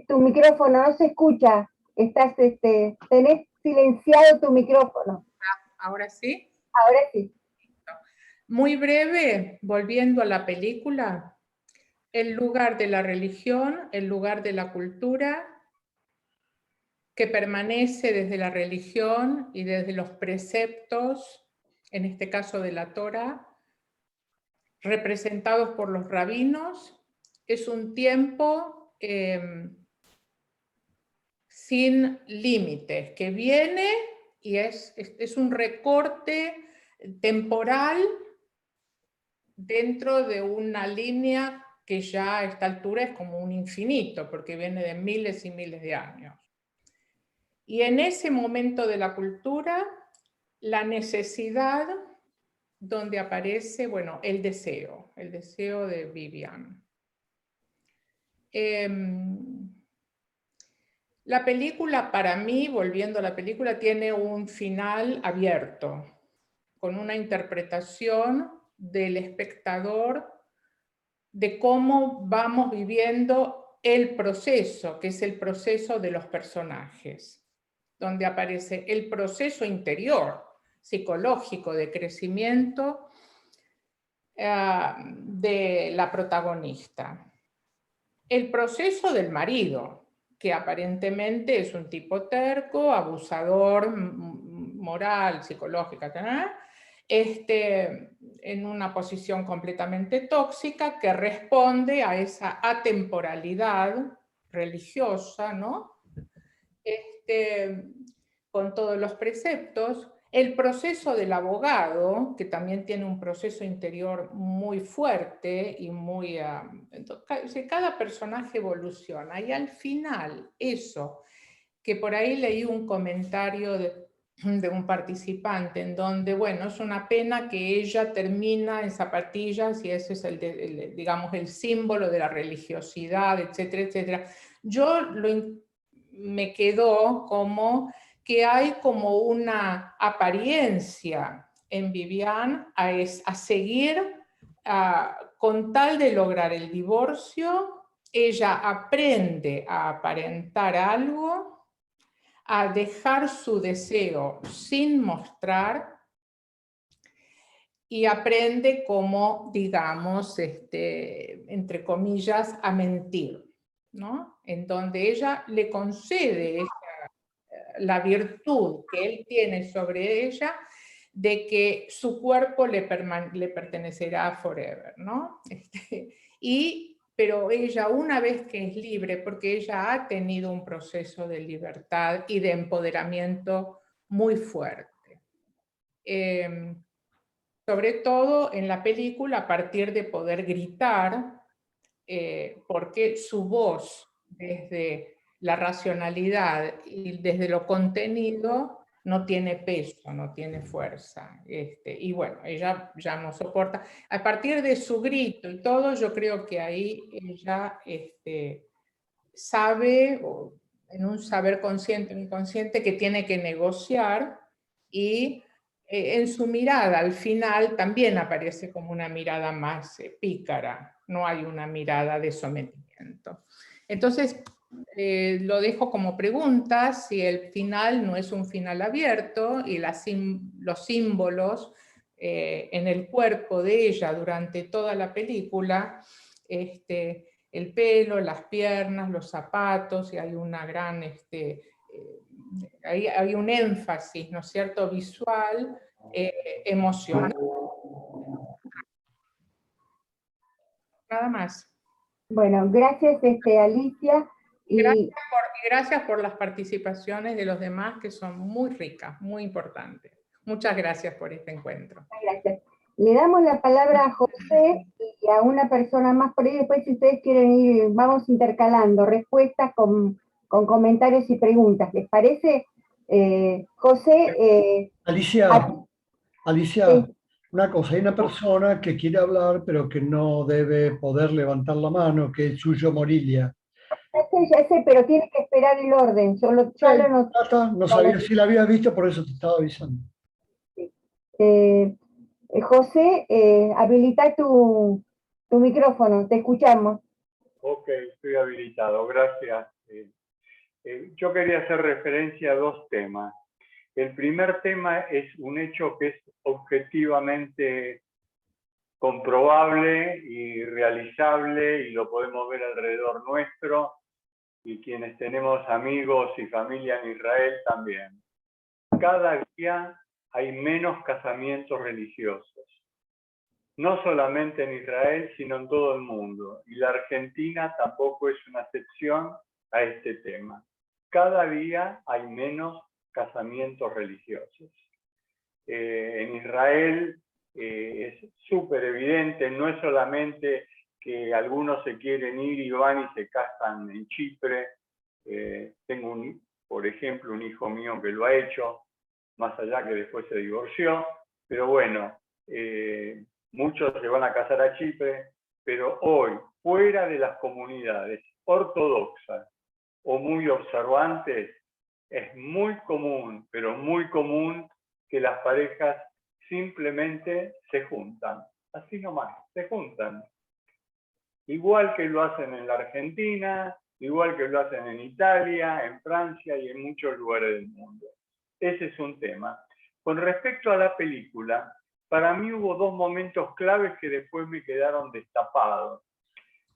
S1: Tu micrófono no se escucha. Tenés silenciado tu micrófono.
S10: ¿Ahora sí?
S1: Ahora sí.
S10: Muy breve, volviendo a la película, el lugar de la religión, el lugar de la cultura, que permanece desde la religión y desde los preceptos, en este caso de la Torá, representados por los rabinos. Es un tiempo sin límites, que viene y es un recorte temporal dentro de una línea que ya a esta altura es como un infinito, porque viene de miles y miles de años. Y en ese momento de la cultura, la necesidad donde aparece, bueno, el deseo de Vivian. La película, para mí, volviendo a la película, tiene un final abierto. con una interpretación del espectador de cómo vamos viviendo el proceso, que es el proceso de los personajes, donde aparece el proceso interior, psicológico, de crecimiento de la protagonista. El proceso del marido, que aparentemente es un tipo terco, abusador, moral, psicológica, en una posición completamente tóxica que responde a esa atemporalidad religiosa, ¿no? Con todos los preceptos. El proceso del abogado, que también tiene un proceso interior muy fuerte y muy... cada personaje evoluciona y al final eso, que por ahí leí un comentario de un participante en donde, bueno, es una pena que ella termina en zapatillas y ese es digamos, el símbolo de la religiosidad, etcétera, etcétera. Me quedó como que hay como una apariencia en Viviane a seguir con tal de lograr el divorcio. Ella aprende a aparentar algo, a dejar su deseo sin mostrar y aprende como, digamos, entre comillas, a mentir, ¿no? En donde ella le concede la virtud que él tiene sobre ella de que su cuerpo le pertenecerá forever, ¿no? Pero ella, una vez que es libre, porque ella ha tenido un proceso de libertad y de empoderamiento muy fuerte. Sobre todo en la película, a partir de poder gritar, porque su voz, desde la racionalidad y desde lo contenido, no tiene peso, no tiene fuerza. Y bueno, ella ya no soporta. A partir de su grito y todo, yo creo que ahí ella sabe, en un saber consciente o inconsciente, que tiene que negociar y en su mirada al final también aparece como una mirada más pícara, no hay una mirada de sometimiento. Entonces, lo dejo como pregunta, si el final no es un final abierto y los símbolos en el cuerpo de ella durante toda la película, el pelo, las piernas, los zapatos, y hay una gran, hay un énfasis, ¿no es cierto?, visual, emocional. Nada más.
S1: Bueno, gracias Alicia.
S10: Gracias por las participaciones de los demás, que son muy ricas, muy importantes. Muchas gracias por este encuentro.
S1: Gracias. Le damos la palabra a José y a una persona más por ahí. Después, si ustedes quieren ir, vamos intercalando respuestas con comentarios y preguntas. ¿Les parece? José.
S2: Alicia,
S1: Sí.
S2: una cosa, hay una persona que quiere hablar, pero que no debe poder levantar la mano, que es Suyo Morilia.
S1: Ya sé, pero tiene que esperar el orden.
S2: No sabía si la había visto, por eso te estaba avisando.
S1: Sí. José, habilita tu micrófono, te escuchamos.
S11: Ok, estoy habilitado, gracias. Yo quería hacer referencia a dos temas. El primer tema es un hecho que es objetivamente comprobable y realizable, y lo podemos ver alrededor nuestro, y quienes tenemos amigos y familia en Israel también. Cada día hay menos casamientos religiosos. No solamente en Israel, sino en todo el mundo. Y la Argentina tampoco es una excepción a este tema. Cada día hay menos casamientos religiosos. En Israel es súper evidente, no es solamente que algunos se quieren ir y van y se casan en Chipre. Tengo, por ejemplo, un hijo mío que lo ha hecho, más allá que después se divorció, pero bueno, muchos se van a casar a Chipre, pero hoy, fuera de las comunidades ortodoxas o muy observantes, es muy común, pero muy común, que las parejas simplemente se juntan, así nomás, se juntan. Igual que lo hacen en la Argentina, igual que lo hacen en Italia, en Francia y en muchos lugares del mundo. Ese es un tema. Con respecto a la película, para mí hubo dos momentos claves que después me quedaron destapados.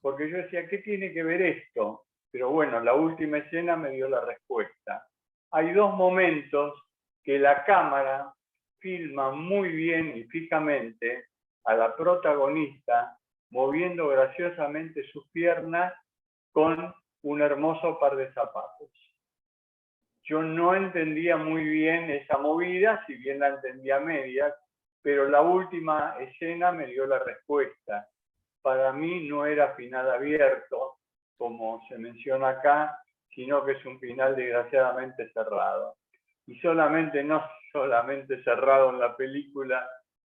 S11: Porque yo decía, ¿qué tiene que ver esto? Pero bueno, la última escena me dio la respuesta. Hay dos momentos que la cámara filma muy bien y fijamente a la protagonista moviendo graciosamente sus piernas con un hermoso par de zapatos. Yo no entendía muy bien esa movida, si bien la entendía a medias, pero la última escena me dio la respuesta. Para mí no era final abierto, como se menciona acá, sino que es un final desgraciadamente cerrado. Y no solamente cerrado en la película,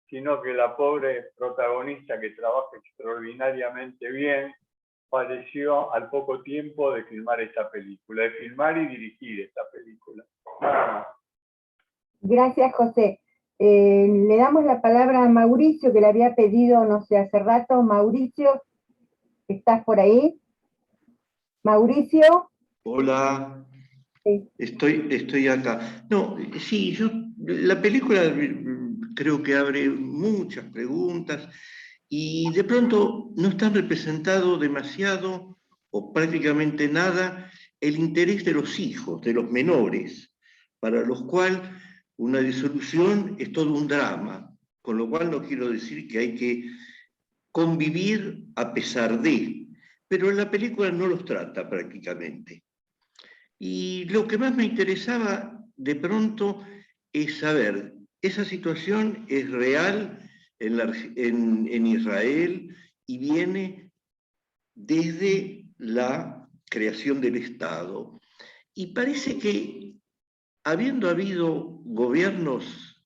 S11: sino que la pobre protagonista, que trabaja extraordinariamente bien, falleció al poco tiempo de filmar esta película, de filmar y dirigir esta película. Nada más.
S1: Gracias, José. Le damos la palabra a Mauricio, que le había pedido, no sé, hace rato. Mauricio, ¿estás por ahí? Mauricio.
S12: Hola,
S1: Sí.
S12: estoy acá. No, sí, la película creo que abre muchas preguntas y de pronto no está representado demasiado o prácticamente nada el interés de los hijos, de los menores, para los cuales una disolución es todo un drama, con lo cual no quiero decir que hay que convivir a pesar de, pero en la película no los trata prácticamente. Y lo que más me interesaba de pronto es saber, ¿esa situación es real en Israel y viene desde la creación del Estado? Y parece que habiendo habido gobiernos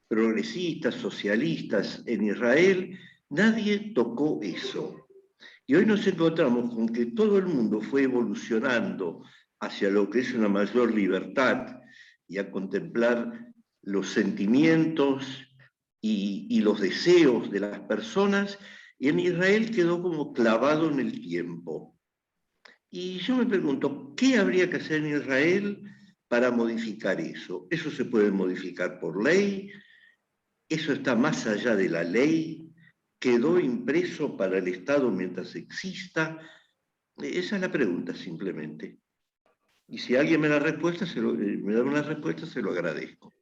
S12: progresistas, socialistas en Israel, nadie tocó eso. Y hoy nos encontramos con que todo el mundo fue evolucionando hacia lo que es una mayor libertad y a contemplar los sentimientos y los deseos de las personas, y en Israel quedó como clavado en el tiempo. Y yo me pregunto, ¿qué habría que hacer en Israel para modificar eso? ¿Eso se puede modificar por ley? ¿Eso está más allá de la ley? ¿Quedó impreso para el Estado mientras exista? Esa es la pregunta, simplemente. Y si alguien me da una respuesta, se lo agradezco.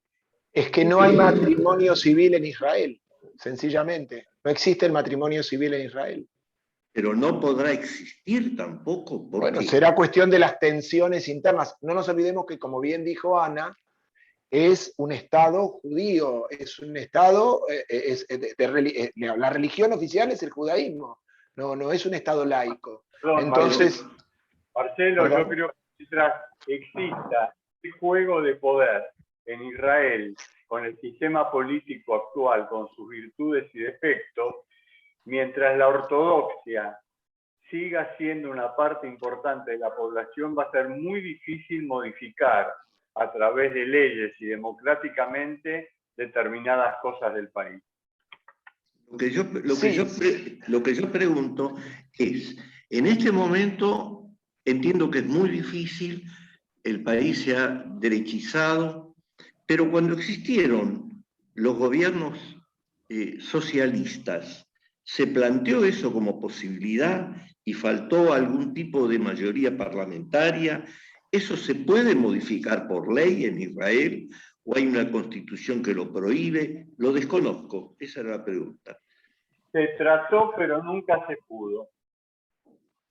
S4: Es que no hay matrimonio civil en Israel, sencillamente. No existe el matrimonio civil en Israel.
S12: Pero no podrá existir tampoco. ¿Por
S4: Bueno,
S12: qué?
S4: será cuestión de las tensiones internas. No nos olvidemos que, como bien dijo Ana, es un Estado judío, es un Estado, la religión oficial es el judaísmo, no es un Estado laico.
S11: Perdón,
S4: Entonces,
S11: Marcelo,
S4: perdón.
S11: yo creo que mientras exista este juego de poder en Israel, con el sistema político actual, con sus virtudes y defectos, mientras la ortodoxia siga siendo una parte importante de la población, va a ser muy difícil modificar a través de leyes y democráticamente determinadas cosas del país.
S12: Lo que yo pregunto es, en este momento entiendo que es muy difícil, el país se ha derechizado, pero cuando existieron los gobiernos socialistas, ¿se planteó eso como posibilidad y faltó algún tipo de mayoría parlamentaria? ¿Eso se puede modificar por ley en Israel o hay una constitución que lo prohíbe? Lo desconozco, esa era la pregunta.
S11: Se trató, pero nunca se pudo.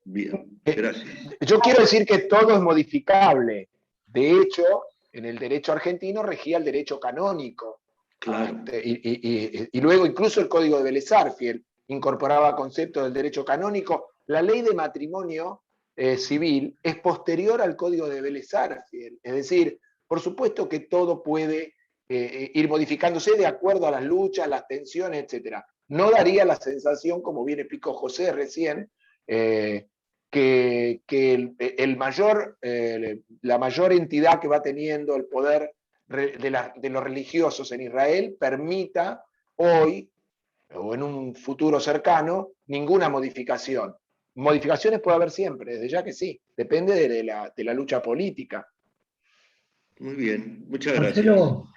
S12: Bien, gracias.
S4: Yo quiero decir que todo es modificable. De hecho, en el derecho argentino regía el derecho canónico.
S12: Claro.
S4: Y luego incluso el Código de Vélez Sarsfield incorporaba conceptos del derecho canónico. La ley de matrimonio civil es posterior al Código de Vélez Sarsfield. Es decir, por supuesto que todo puede ir modificándose de acuerdo a las luchas, las tensiones, etc. No daría la sensación, como bien explicó José recién, que la mayor entidad que va teniendo el poder de los religiosos en Israel permita hoy, o en un futuro cercano, ninguna modificación. Modificaciones puede haber siempre, desde ya que sí, depende de la lucha política.
S12: Muy bien, muchas gracias.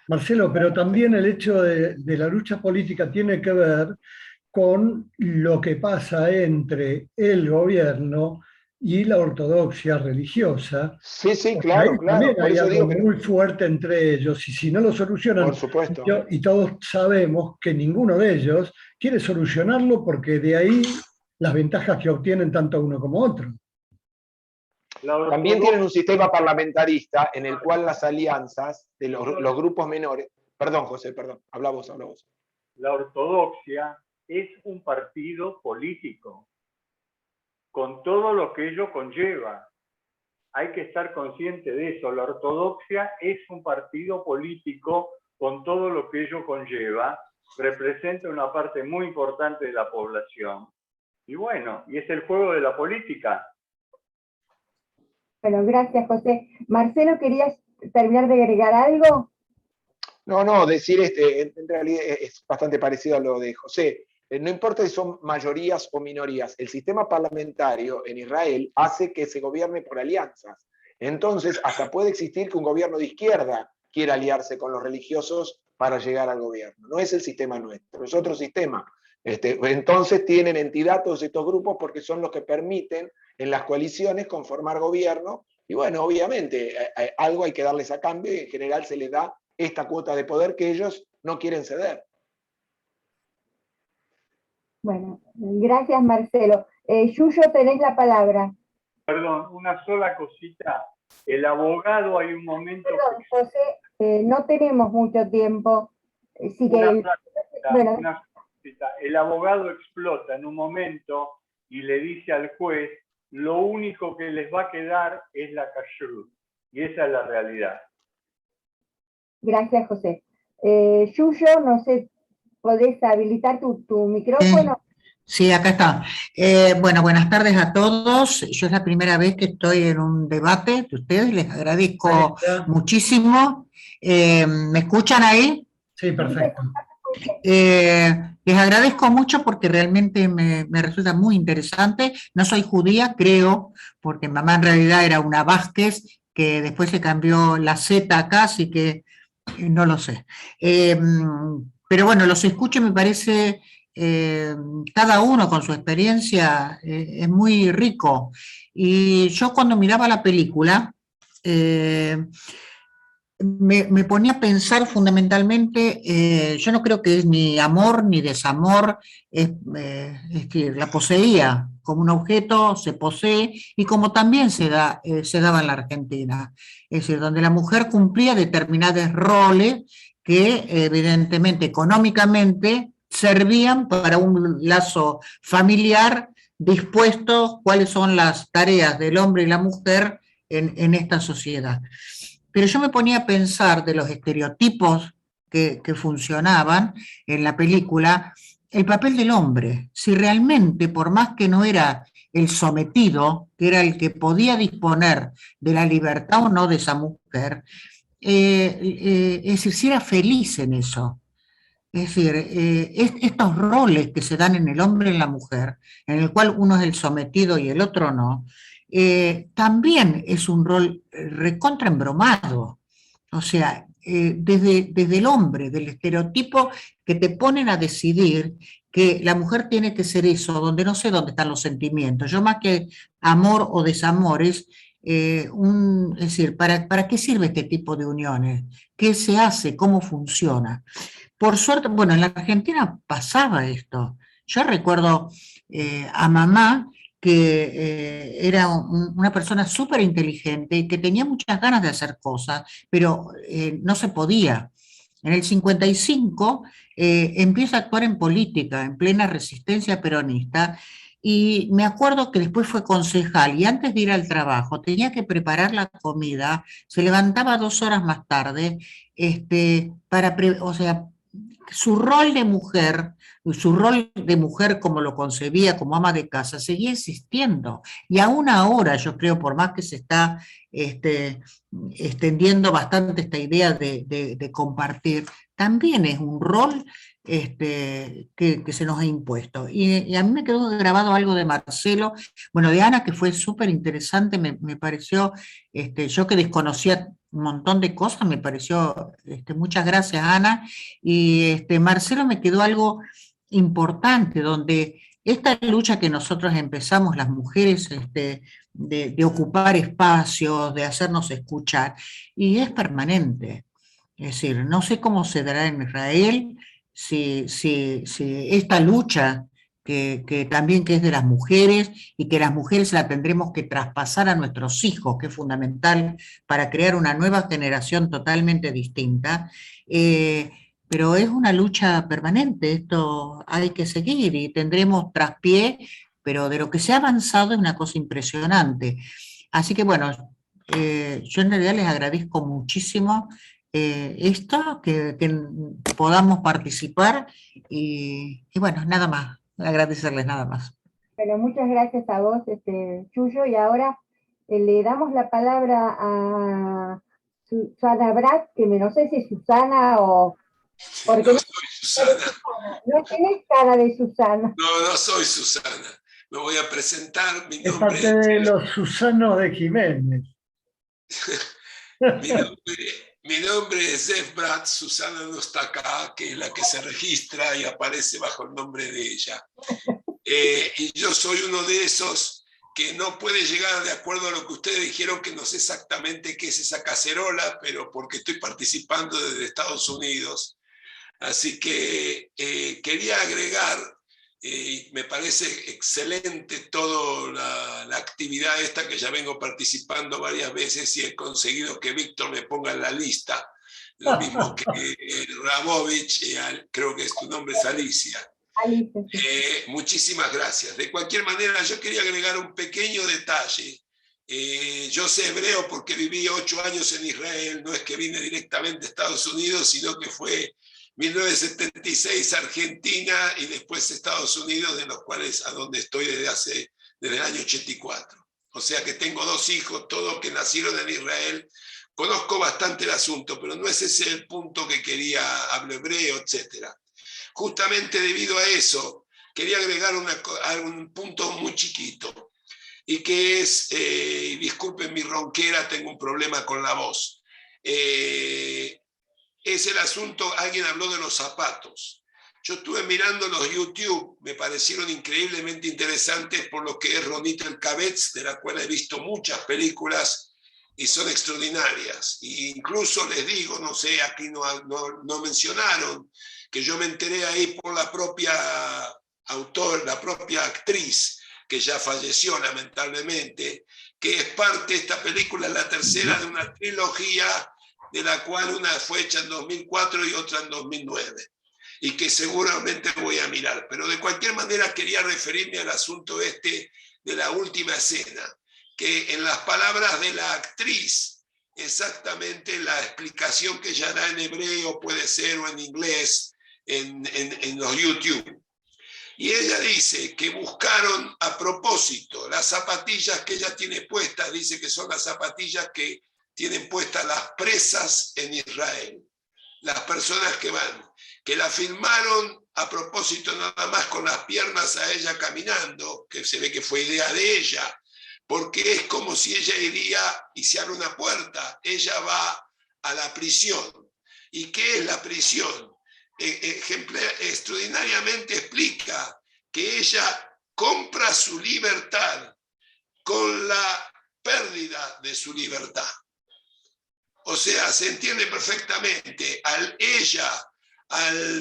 S2: Marcelo, pero también el hecho de la lucha política tiene que ver con lo que pasa entre el gobierno y la ortodoxia religiosa.
S4: Sí, sí,
S2: Porque
S4: claro,
S2: ahí
S4: claro.
S2: también
S4: Por
S2: hay
S4: eso
S2: algo
S4: digo que
S2: muy fuerte entre ellos, y si no lo solucionan,
S4: por supuesto.
S2: y todos sabemos que ninguno de ellos quiere solucionarlo, porque de ahí las ventajas que obtienen tanto uno como otro.
S4: También tienen un sistema parlamentarista en el cual las alianzas de los grupos menores... Perdón, José, perdón. Habla vos.
S11: La ortodoxia es un partido político, con todo lo que ello conlleva. Hay que estar consciente de eso. La ortodoxia es un partido político con todo lo que ello conlleva, representa una parte muy importante de la población. Y bueno, y es el juego de la política.
S1: Bueno, gracias, José. Marcelo, ¿querías terminar de agregar algo?
S4: No, decir en realidad es bastante parecido a lo de José. No importa si son mayorías o minorías, el sistema parlamentario en Israel hace que se gobierne por alianzas. Entonces, hasta puede existir que un gobierno de izquierda quiera aliarse con los religiosos para llegar al gobierno. No es el sistema nuestro, es otro sistema. Entonces tienen entidad todos estos grupos porque son los que permiten en las coaliciones conformar gobierno, y bueno, obviamente algo hay que darles a cambio, y en general se les da esta cuota de poder que ellos no quieren ceder.
S1: Bueno, gracias, Marcelo. Yuyo, tenés la palabra.
S11: Perdón, una sola cosita. El abogado hay un momento...
S1: Perdón, José, no tenemos mucho tiempo. Así que,
S11: una cosita. El abogado explota en un momento y le dice al juez, lo único que les va a quedar es la kashrut. Y esa es la realidad.
S1: Gracias, José. Yuyo, no sé, ¿podés habilitar tu micrófono?
S13: Sí, acá está. Bueno, buenas tardes a todos. Yo es la primera vez que estoy en un debate de ustedes, les agradezco muchísimo. ¿Me escuchan ahí?
S2: Sí, perfecto.
S13: Les agradezco mucho porque realmente me resulta muy interesante. No soy judía, creo, porque mamá en realidad era una Vázquez, que después se cambió la Z acá, así que no lo sé. Pero bueno, los escucho y me parece, cada uno con su experiencia, es muy rico. Y yo cuando miraba la película, me ponía a pensar fundamentalmente, yo no creo que es ni amor ni desamor, es que la poseía como un objeto, se posee, y como también se daba en la Argentina, es decir, donde la mujer cumplía determinados roles que evidentemente económicamente servían para un lazo familiar dispuesto, cuáles son las tareas del hombre y la mujer en esta sociedad. Pero yo me ponía a pensar de los estereotipos que funcionaban en la película, el papel del hombre, si realmente, por más que no era el sometido, que era el que podía disponer de la libertad o no de esa mujer, es decir, si era feliz en eso. Es decir, estos roles que se dan en el hombre y en la mujer, en el cual uno es el sometido y el otro no, también es un rol recontraembromado. O sea, desde el hombre, del estereotipo que te ponen a decidir que la mujer tiene que ser eso, donde no sé dónde están los sentimientos. Yo más que amor o desamor es decir, ¿para qué sirve este tipo de uniones? ¿Qué se hace? ¿Cómo funciona? Por suerte, bueno, en la Argentina pasaba esto. Yo recuerdo a mamá que era una persona súper inteligente y que tenía muchas ganas de hacer cosas, pero no se podía. En el 55 empieza a actuar en política, en plena resistencia peronista, y me acuerdo que después fue concejal y antes de ir al trabajo tenía que preparar la comida, se levantaba 2 horas más tarde, o sea, su rol de mujer como lo concebía como ama de casa, seguía existiendo. Y aún ahora, yo creo, por más que se está extendiendo bastante esta idea de compartir, también es un rol que se nos ha impuesto. Y a mí me quedó grabado algo de Marcelo, bueno, de Ana, que fue súper interesante, me pareció, yo que desconocía un montón de cosas, me pareció, muchas gracias Ana, y Marcelo me quedó algo importante, donde esta lucha que nosotros empezamos, las mujeres, de ocupar espacios, de hacernos escuchar, y es permanente. Es decir, no sé cómo se dará en Israel, si esta lucha que también que es de las mujeres y que las mujeres la tendremos que traspasar a nuestros hijos, que es fundamental para crear una nueva generación totalmente distinta, pero es una lucha permanente, esto hay que seguir y tendremos traspié, pero de lo que se ha avanzado es una cosa impresionante. Así que bueno, yo en realidad les agradezco muchísimo esto, que podamos participar y bueno, nada más, agradecerles nada más.
S1: Bueno, muchas gracias a vos, Chuyo, y ahora le damos la palabra a Susana Brat, que no sé si es Susana o... Porque
S14: no soy Susana.
S1: No tenés cara de Susana.
S14: No soy Susana. Me voy a presentar.
S2: Es parte de los Susanos de Jiménez.
S14: Mi nombre es Zev Brat, Susana no está acá, que es la que se registra y aparece bajo el nombre de ella. Y yo soy uno de esos que no puede llegar de acuerdo a lo que ustedes dijeron, que no sé exactamente qué es esa cacerola, pero porque estoy participando desde Estados Unidos. Así que quería agregar, me parece excelente toda la actividad esta, que ya vengo participando varias veces y he conseguido que Víctor me ponga en la lista, lo mismo que Rabovich, creo que tu nombre es Alicia. Muchísimas gracias. De cualquier manera, yo quería agregar un pequeño detalle. Yo sé hebreo porque viví 8 años en Israel, no es que vine directamente a Estados Unidos, sino que fue 1976 Argentina y después Estados Unidos, de los cuales a donde estoy desde el año 84. O sea que tengo 2 hijos, todos que nacieron en Israel. Conozco bastante el asunto, pero no es ese el punto que quería, hablo hebreo, etc. Justamente debido a eso, quería agregar un punto muy chiquito, y que es, disculpen mi ronquera, tengo un problema con la voz. Es el asunto, alguien habló de los zapatos. Yo estuve mirando los YouTube, me parecieron increíblemente interesantes por lo que es Ronit Elkabetz, de la cual he visto muchas películas y son extraordinarias. E incluso les digo, no sé, aquí no mencionaron, que yo me enteré ahí por la propia la propia actriz, que ya falleció lamentablemente, que es parte de esta película, la tercera de una trilogía, de la cual una fue hecha en 2004 y otra en 2009, y que seguramente voy a mirar. Pero de cualquier manera quería referirme al asunto de la última escena, que en las palabras de la actriz, exactamente la explicación que ella da en hebreo puede ser, o en inglés, en los YouTube. Y ella dice que buscaron a propósito las zapatillas que ella tiene puestas, dice que son las zapatillas que tienen puestas las presas en Israel, las personas que van, que la filmaron a propósito nada más con las piernas a ella caminando, que se ve que fue idea de ella, porque es como si ella iría y se abre una puerta, ella va a la prisión. ¿Y qué es la prisión? Extraordinariamente explica que ella compra su libertad con la pérdida de su libertad. O sea, se entiende perfectamente, al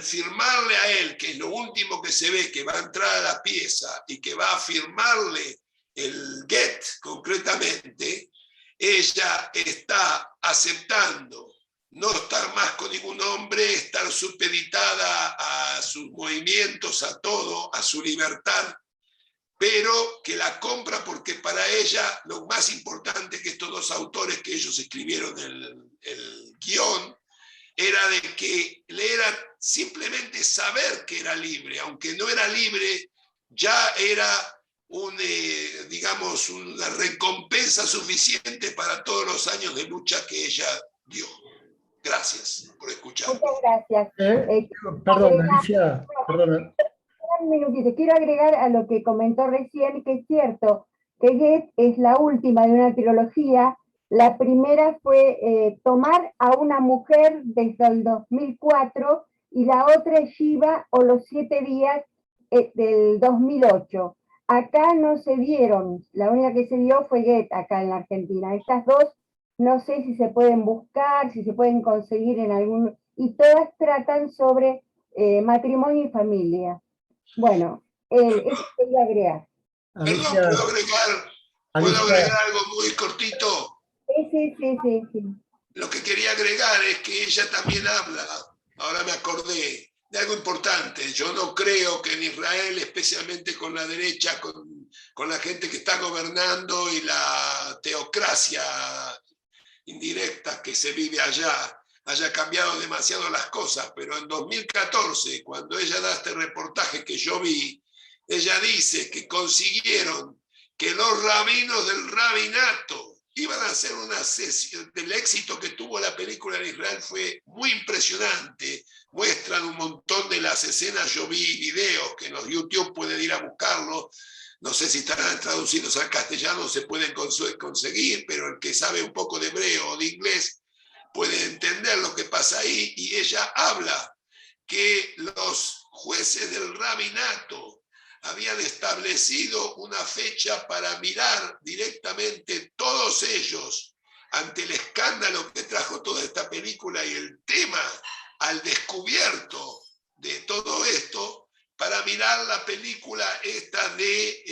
S14: firmarle a él, que es lo último que se ve, que va a entrar a la pieza y que va a firmarle el get concretamente, ella está aceptando no estar más con ningún hombre, estar supeditada a sus movimientos, a todo, a su libertad, pero que la compra porque para ella lo más importante que estos 2 autores que ellos escribieron el guión, era de que le era simplemente saber que era libre, aunque no era libre, ya era digamos, una recompensa suficiente para todos los años de lucha que ella dio. Gracias por escuchar.
S1: Muchas gracias.
S2: Perdón, Alicia, perdona.
S1: Un minutito, quiero agregar a lo que comentó recién, que es cierto, que Goethe es la última de una trilogía. La primera fue Tomar a una mujer desde el 2004 y la otra es Shiva o Los 7 días del 2008. Acá no se dieron, la única que se dio fue Goethe acá en la Argentina. Estas dos no sé si se pueden buscar, si se pueden conseguir en algún... Y todas tratan sobre matrimonio y familia. Bueno, eso quería agregar.
S14: Perdón, ¿puedo agregar algo muy cortito?
S1: Sí.
S14: Lo que quería agregar es que ella también habla, ahora me acordé, de algo importante. Yo no creo que en Israel, especialmente con la derecha, con la gente que está gobernando y la teocracia indirecta que se vive allá, haya cambiado demasiado las cosas, pero en 2014, cuando ella da este reportaje que yo vi, ella dice que consiguieron que los rabinos del rabinato iban a hacer una sesión. Del éxito que tuvo la película en Israel fue muy impresionante. Muestran un montón de las escenas, yo vi videos que en los YouTube pueden ir a buscarlos. No sé si estarán traducidos al castellano, se pueden conseguir, pero el que sabe un poco de hebreo o de inglés puede entender lo que pasa ahí. Y ella habla que los jueces del rabinato habían establecido una fecha para mirar directamente todos ellos ante el escándalo que trajo toda esta película y el tema al descubierto de todo esto, para mirar la película esta de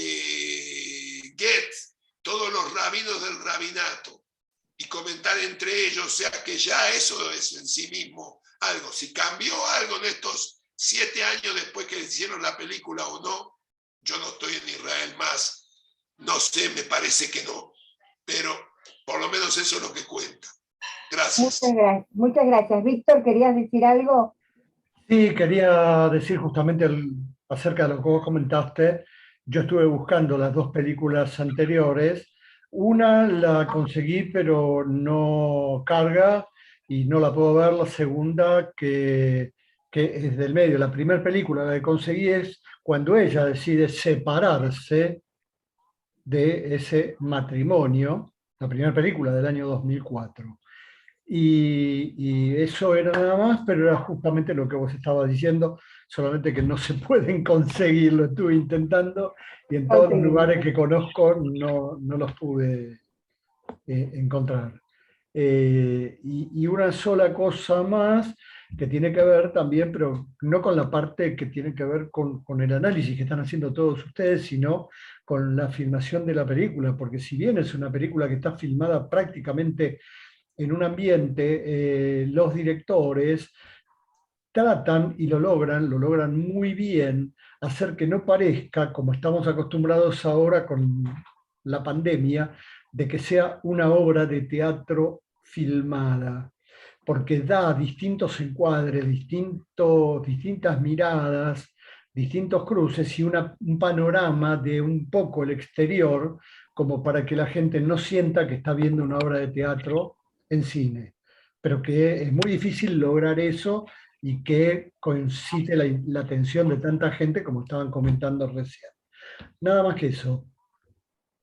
S14: Goethe, todos los rabinos del rabinato, y comentar entre ellos, o sea que ya eso es en sí mismo algo. Si cambió algo en estos 7 años después que hicieron la película o no, yo no estoy en Israel más, no sé, me parece que no, pero por lo menos eso es lo que cuenta. Gracias.
S1: Muchas gracias. Víctor, ¿querías decir algo?
S2: Sí, quería decir justamente acerca de lo que vos comentaste. Yo estuve buscando las 2 películas anteriores. Una la conseguí, pero no carga y no la puedo ver. La segunda, que es del medio. La primera película la que conseguí es cuando ella decide separarse de ese matrimonio, la primera película del año 2004. Y eso era nada más, pero era justamente lo que vos estabas diciendo, solamente que no se pueden conseguir, lo estuve intentando, y en todos los lugares que conozco no los pude encontrar. Y una sola cosa más que tiene que ver también, pero no con la parte que tiene que ver con el análisis que están haciendo todos ustedes, sino con la filmación de la película, porque si bien es una película que está filmada prácticamente en un ambiente, los directores tratan y lo logran muy bien, hacer que no parezca, como estamos acostumbrados ahora con la pandemia, de que sea una obra de teatro filmada, porque da distintos encuadres, distintas miradas, distintos cruces y un panorama de un poco el exterior, como para que la gente no sienta que está viendo una obra de teatro en cine, pero que es muy difícil lograr eso y que concite la atención de tanta gente como estaban comentando recién. Nada más que eso.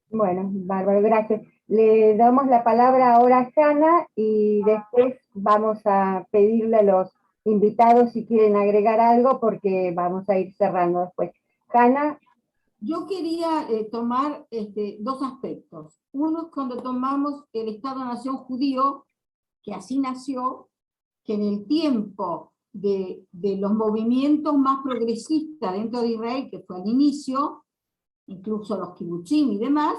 S1: Bueno, bárbaro, gracias. Le damos la palabra ahora a Hanna y después vamos a pedirle a los invitados si quieren agregar algo porque vamos a ir cerrando después. Hanna.
S5: Yo quería tomar 2 aspectos. Uno es cuando tomamos el Estado-Nación judío, que así nació, que en el tiempo de los movimientos más progresistas dentro de Israel, que fue al inicio, incluso los kibutzim y demás,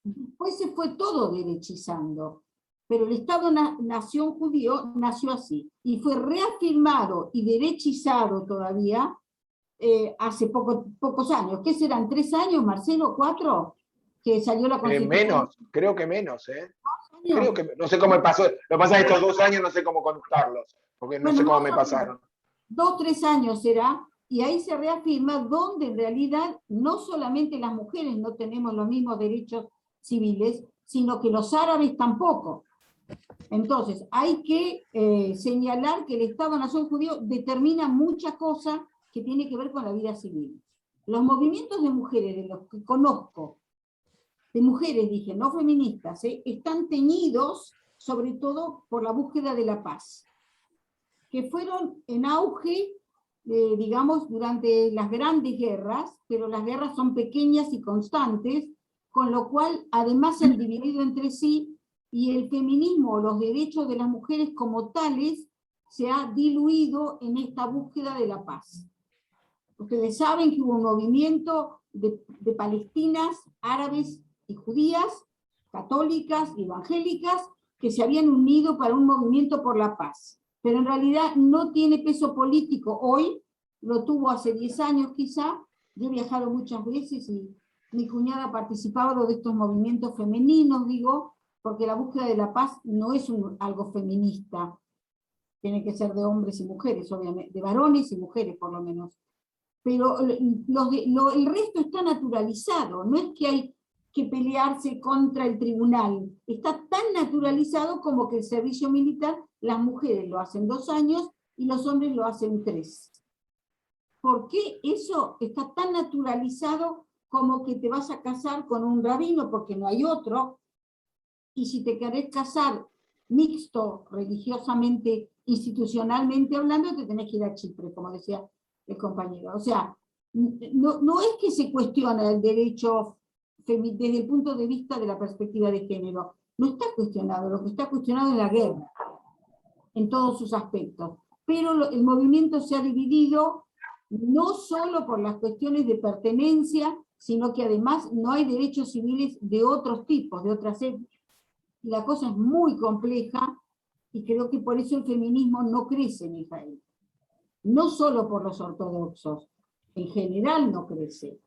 S5: después se fue todo derechizando. Pero el Estado-Nación judío nació así, y fue reafirmado y derechizado todavía hace pocos años. ¿Qué serán? ¿3 años, Marcelo? ¿4? Que salió la Constitución.
S4: Creo que menos, ¿eh? Creo que, no sé cómo me pasó. Lo que pasa es que estos 2 años no sé cómo contarlos, porque no sé cómo me pasaron.
S5: 2 o 3 años será, Y ahí se reafirma donde en realidad no solamente las mujeres no tenemos los mismos derechos civiles, sino que los árabes tampoco. Entonces, hay que señalar que el Estado-Nación judío determina muchas cosas que tienen que ver con la vida civil. Los movimientos de mujeres, de los que conozco, de mujeres, dije, no feministas, están teñidos sobre todo por la búsqueda de la paz, que fueron en auge, digamos, durante las grandes guerras, pero las guerras son pequeñas y constantes, con lo cual además se han dividido entre sí, y el feminismo, los derechos de las mujeres como tales, se ha diluido en esta búsqueda de la paz. Ustedes saben que hubo un movimiento de palestinas, árabes y judías, católicas y evangélicas, que se habían unido para un movimiento por la paz. Pero en realidad no tiene peso político hoy, lo tuvo hace 10 años quizá. Yo he viajado muchas veces y mi cuñada ha participado de estos movimientos femeninos, digo, porque la búsqueda de la paz no es algo feminista, tiene que ser de hombres y mujeres, obviamente, de varones y mujeres por lo menos. Pero el resto está naturalizado, no es que hay que pelearse contra el tribunal, está tan naturalizado como que el servicio militar, las mujeres lo hacen 2 años y los hombres lo hacen 3. ¿Por qué eso está tan naturalizado como que te vas a casar con un rabino porque no hay otro? Y si te querés casar mixto, religiosamente, institucionalmente hablando, te tenés que ir a Chipre, como decía el compañero. O sea, no es que se cuestiona el derecho desde el punto de vista de la perspectiva de género. No está cuestionado, lo que está cuestionado es la guerra, en todos sus aspectos. Pero el movimiento se ha dividido no solo por las cuestiones de pertenencia, sino que además no hay derechos civiles de otros tipos, de otras etnias. La cosa es muy compleja y creo que por eso el feminismo no crece en Israel. No solo por los ortodoxos, en general no crece.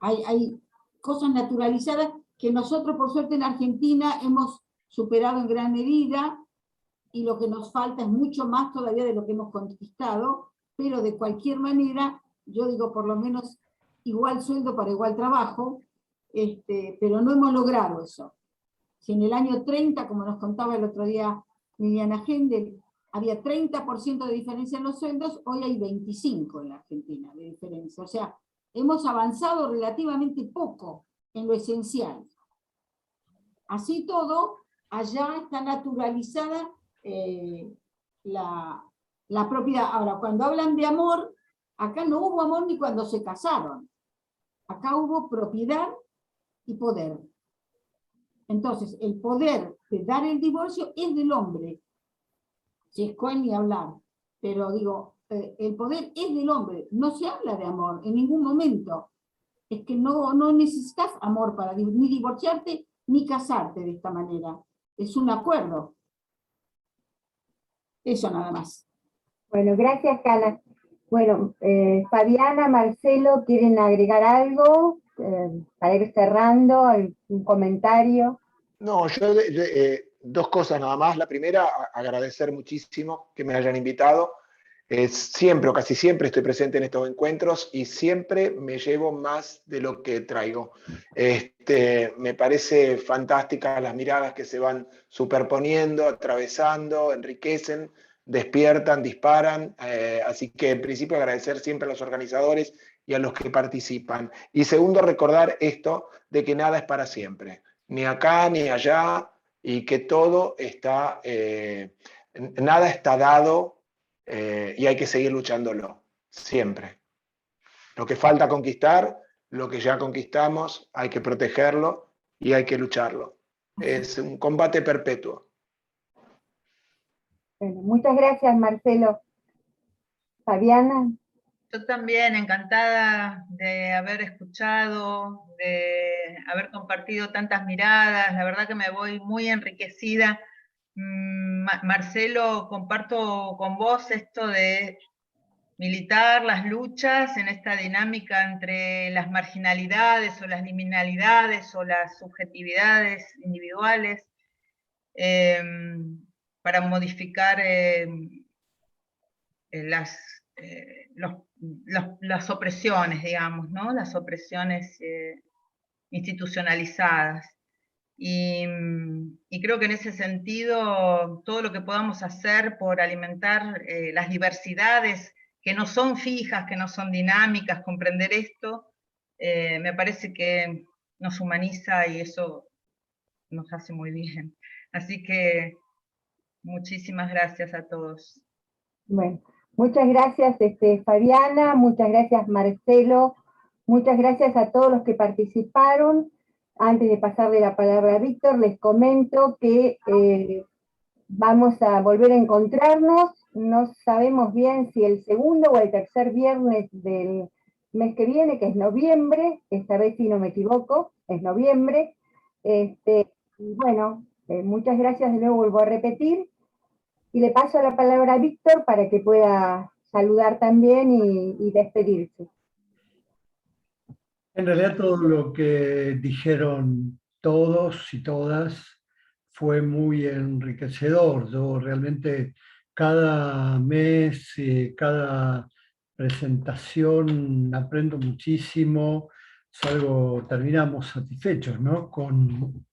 S5: Hay cosas naturalizadas que nosotros, por suerte, en Argentina hemos superado en gran medida, y lo que nos falta es mucho más todavía de lo que hemos conquistado, pero de cualquier manera, yo digo por lo menos igual sueldo para igual trabajo, pero no hemos logrado eso. Si en el año 30, como nos contaba el otro día Liliana Hendel, había 30% de diferencia en los sueldos, hoy hay 25% en la Argentina de diferencia. O sea, hemos avanzado relativamente poco en lo esencial. Así todo, allá está naturalizada la propiedad. Ahora, cuando hablan de amor, acá no hubo amor ni cuando se casaron. Acá hubo propiedad y poder. Entonces, el poder de dar el divorcio es del hombre. Si es Cohen ni hablar. Pero digo, el poder es del hombre. No se habla de amor en ningún momento. Es que no necesitas amor para ni divorciarte ni casarte de esta manera. Es un acuerdo. Eso nada más.
S1: Bueno, gracias, Cana. Bueno, Fabiana, Marcelo, ¿quieren agregar algo para ir cerrando? ¿Un comentario?
S4: No, yo dos cosas nada más. La primera, agradecer muchísimo que me hayan invitado. Siempre o casi siempre estoy presente en estos encuentros y siempre me llevo más de lo que traigo. Me parece fantástica las miradas que se van superponiendo, atravesando, enriquecen, despiertan, disparan. Así que en principio agradecer siempre a los organizadores y a los que participan. Y segundo, recordar esto de que nada es para siempre, ni acá ni allá, y que todo está, nada está dado. Y hay que seguir luchándolo, siempre. Lo que falta conquistar, lo que ya conquistamos, hay que protegerlo y hay que lucharlo. Es un combate perpetuo.
S1: Bueno, muchas gracias, Marcelo. Fabiana.
S3: Yo también, encantada de haber escuchado, de haber compartido tantas miradas. La verdad que me voy muy enriquecida. Marcelo, comparto con vos esto de militar las luchas en esta dinámica entre las marginalidades o las liminalidades o las subjetividades individuales para modificar las las opresiones, digamos, ¿no? Las opresiones institucionalizadas. Y creo que en ese sentido, todo lo que podamos hacer por alimentar las diversidades que no son fijas, que no son dinámicas, comprender esto, me parece que nos humaniza y eso nos hace muy bien. Así que muchísimas gracias a todos.
S1: Bueno, muchas gracias Fabiana, muchas gracias Marcelo, muchas gracias a todos los que participaron. Antes de pasarle la palabra a Víctor, les comento que vamos a volver a encontrarnos, no sabemos bien si el segundo o el tercer viernes del mes que viene, que es noviembre, esta vez si no me equivoco, es noviembre. Y bueno, muchas gracias de nuevo, vuelvo a repetir, y le paso la palabra a Víctor para que pueda saludar también y despedirse.
S2: En realidad todo lo que dijeron todos y todas fue muy enriquecedor. Yo realmente cada mes, cada presentación aprendo muchísimo, terminamos satisfechos, ¿no? con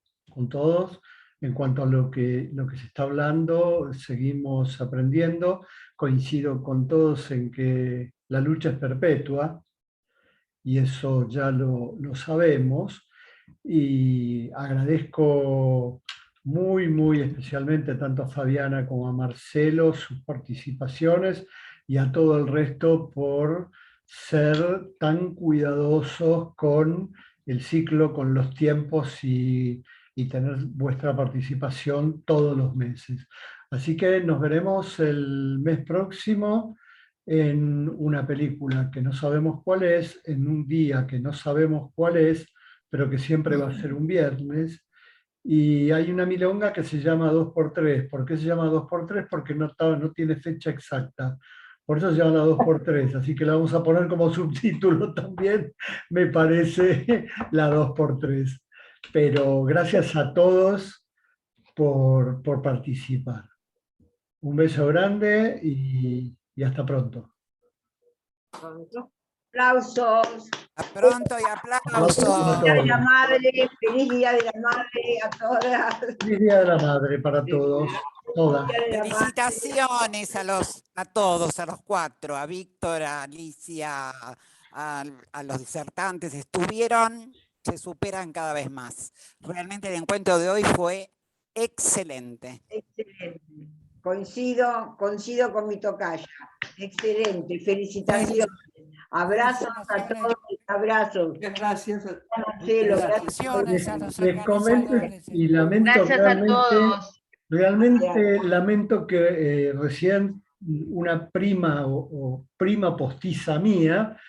S2: todos. En cuanto a lo que se está hablando, seguimos aprendiendo. Coincido con todos en que la lucha es perpetua, y eso ya lo sabemos, y agradezco muy especialmente tanto a Fabiana como a Marcelo sus participaciones, y a todo el resto por ser tan cuidadosos con el ciclo, con los tiempos y tener vuestra participación todos los meses. Así que nos veremos el mes próximo en una película que no sabemos cuál es, en un día que no sabemos cuál es, pero que siempre va a ser un viernes. Y hay una milonga que se llama 2x3. ¿Por qué se llama 2x3? Porque no tiene fecha exacta. Por eso se llama la 2x3. Así que la vamos a poner como subtítulo también, me parece, la 2x3. Pero gracias a todos por participar. Un beso grande y hasta pronto.
S15: Aplausos.
S16: Hasta pronto y aplausos.
S15: Feliz Día de la Madre, feliz Día de la Madre a todas.
S2: Feliz Día de la Madre para todos, todas.
S16: Felicitaciones a todos, a los cuatro, a Víctor, a Alicia, a los disertantes. Se superan cada vez más. Realmente el encuentro de hoy fue excelente.
S15: Excelente. Coincido con mi tocaya. Excelente, felicitaciones. Abrazos a todos, abrazos.
S8: Gracias.
S15: Marcelo,
S2: Les comento y lamento realmente lamento que recién una prima o prima postiza mía,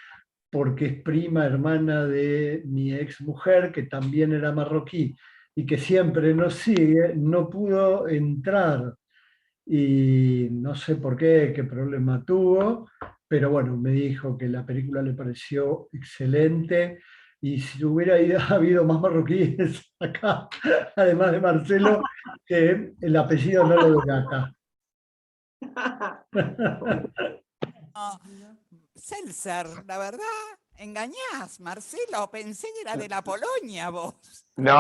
S2: porque es prima hermana de mi ex mujer, que también era marroquí y que siempre nos sigue, no pudo entrar. Y no sé por qué problema tuvo, pero bueno, me dijo que la película le pareció excelente, y si hubiera habido más marroquíes acá, además de Marcelo, que el apellido no lo doy acá.
S16: Seltzer, la verdad, engañás, Marcelo, pensé que era de la Polonia vos.
S4: No.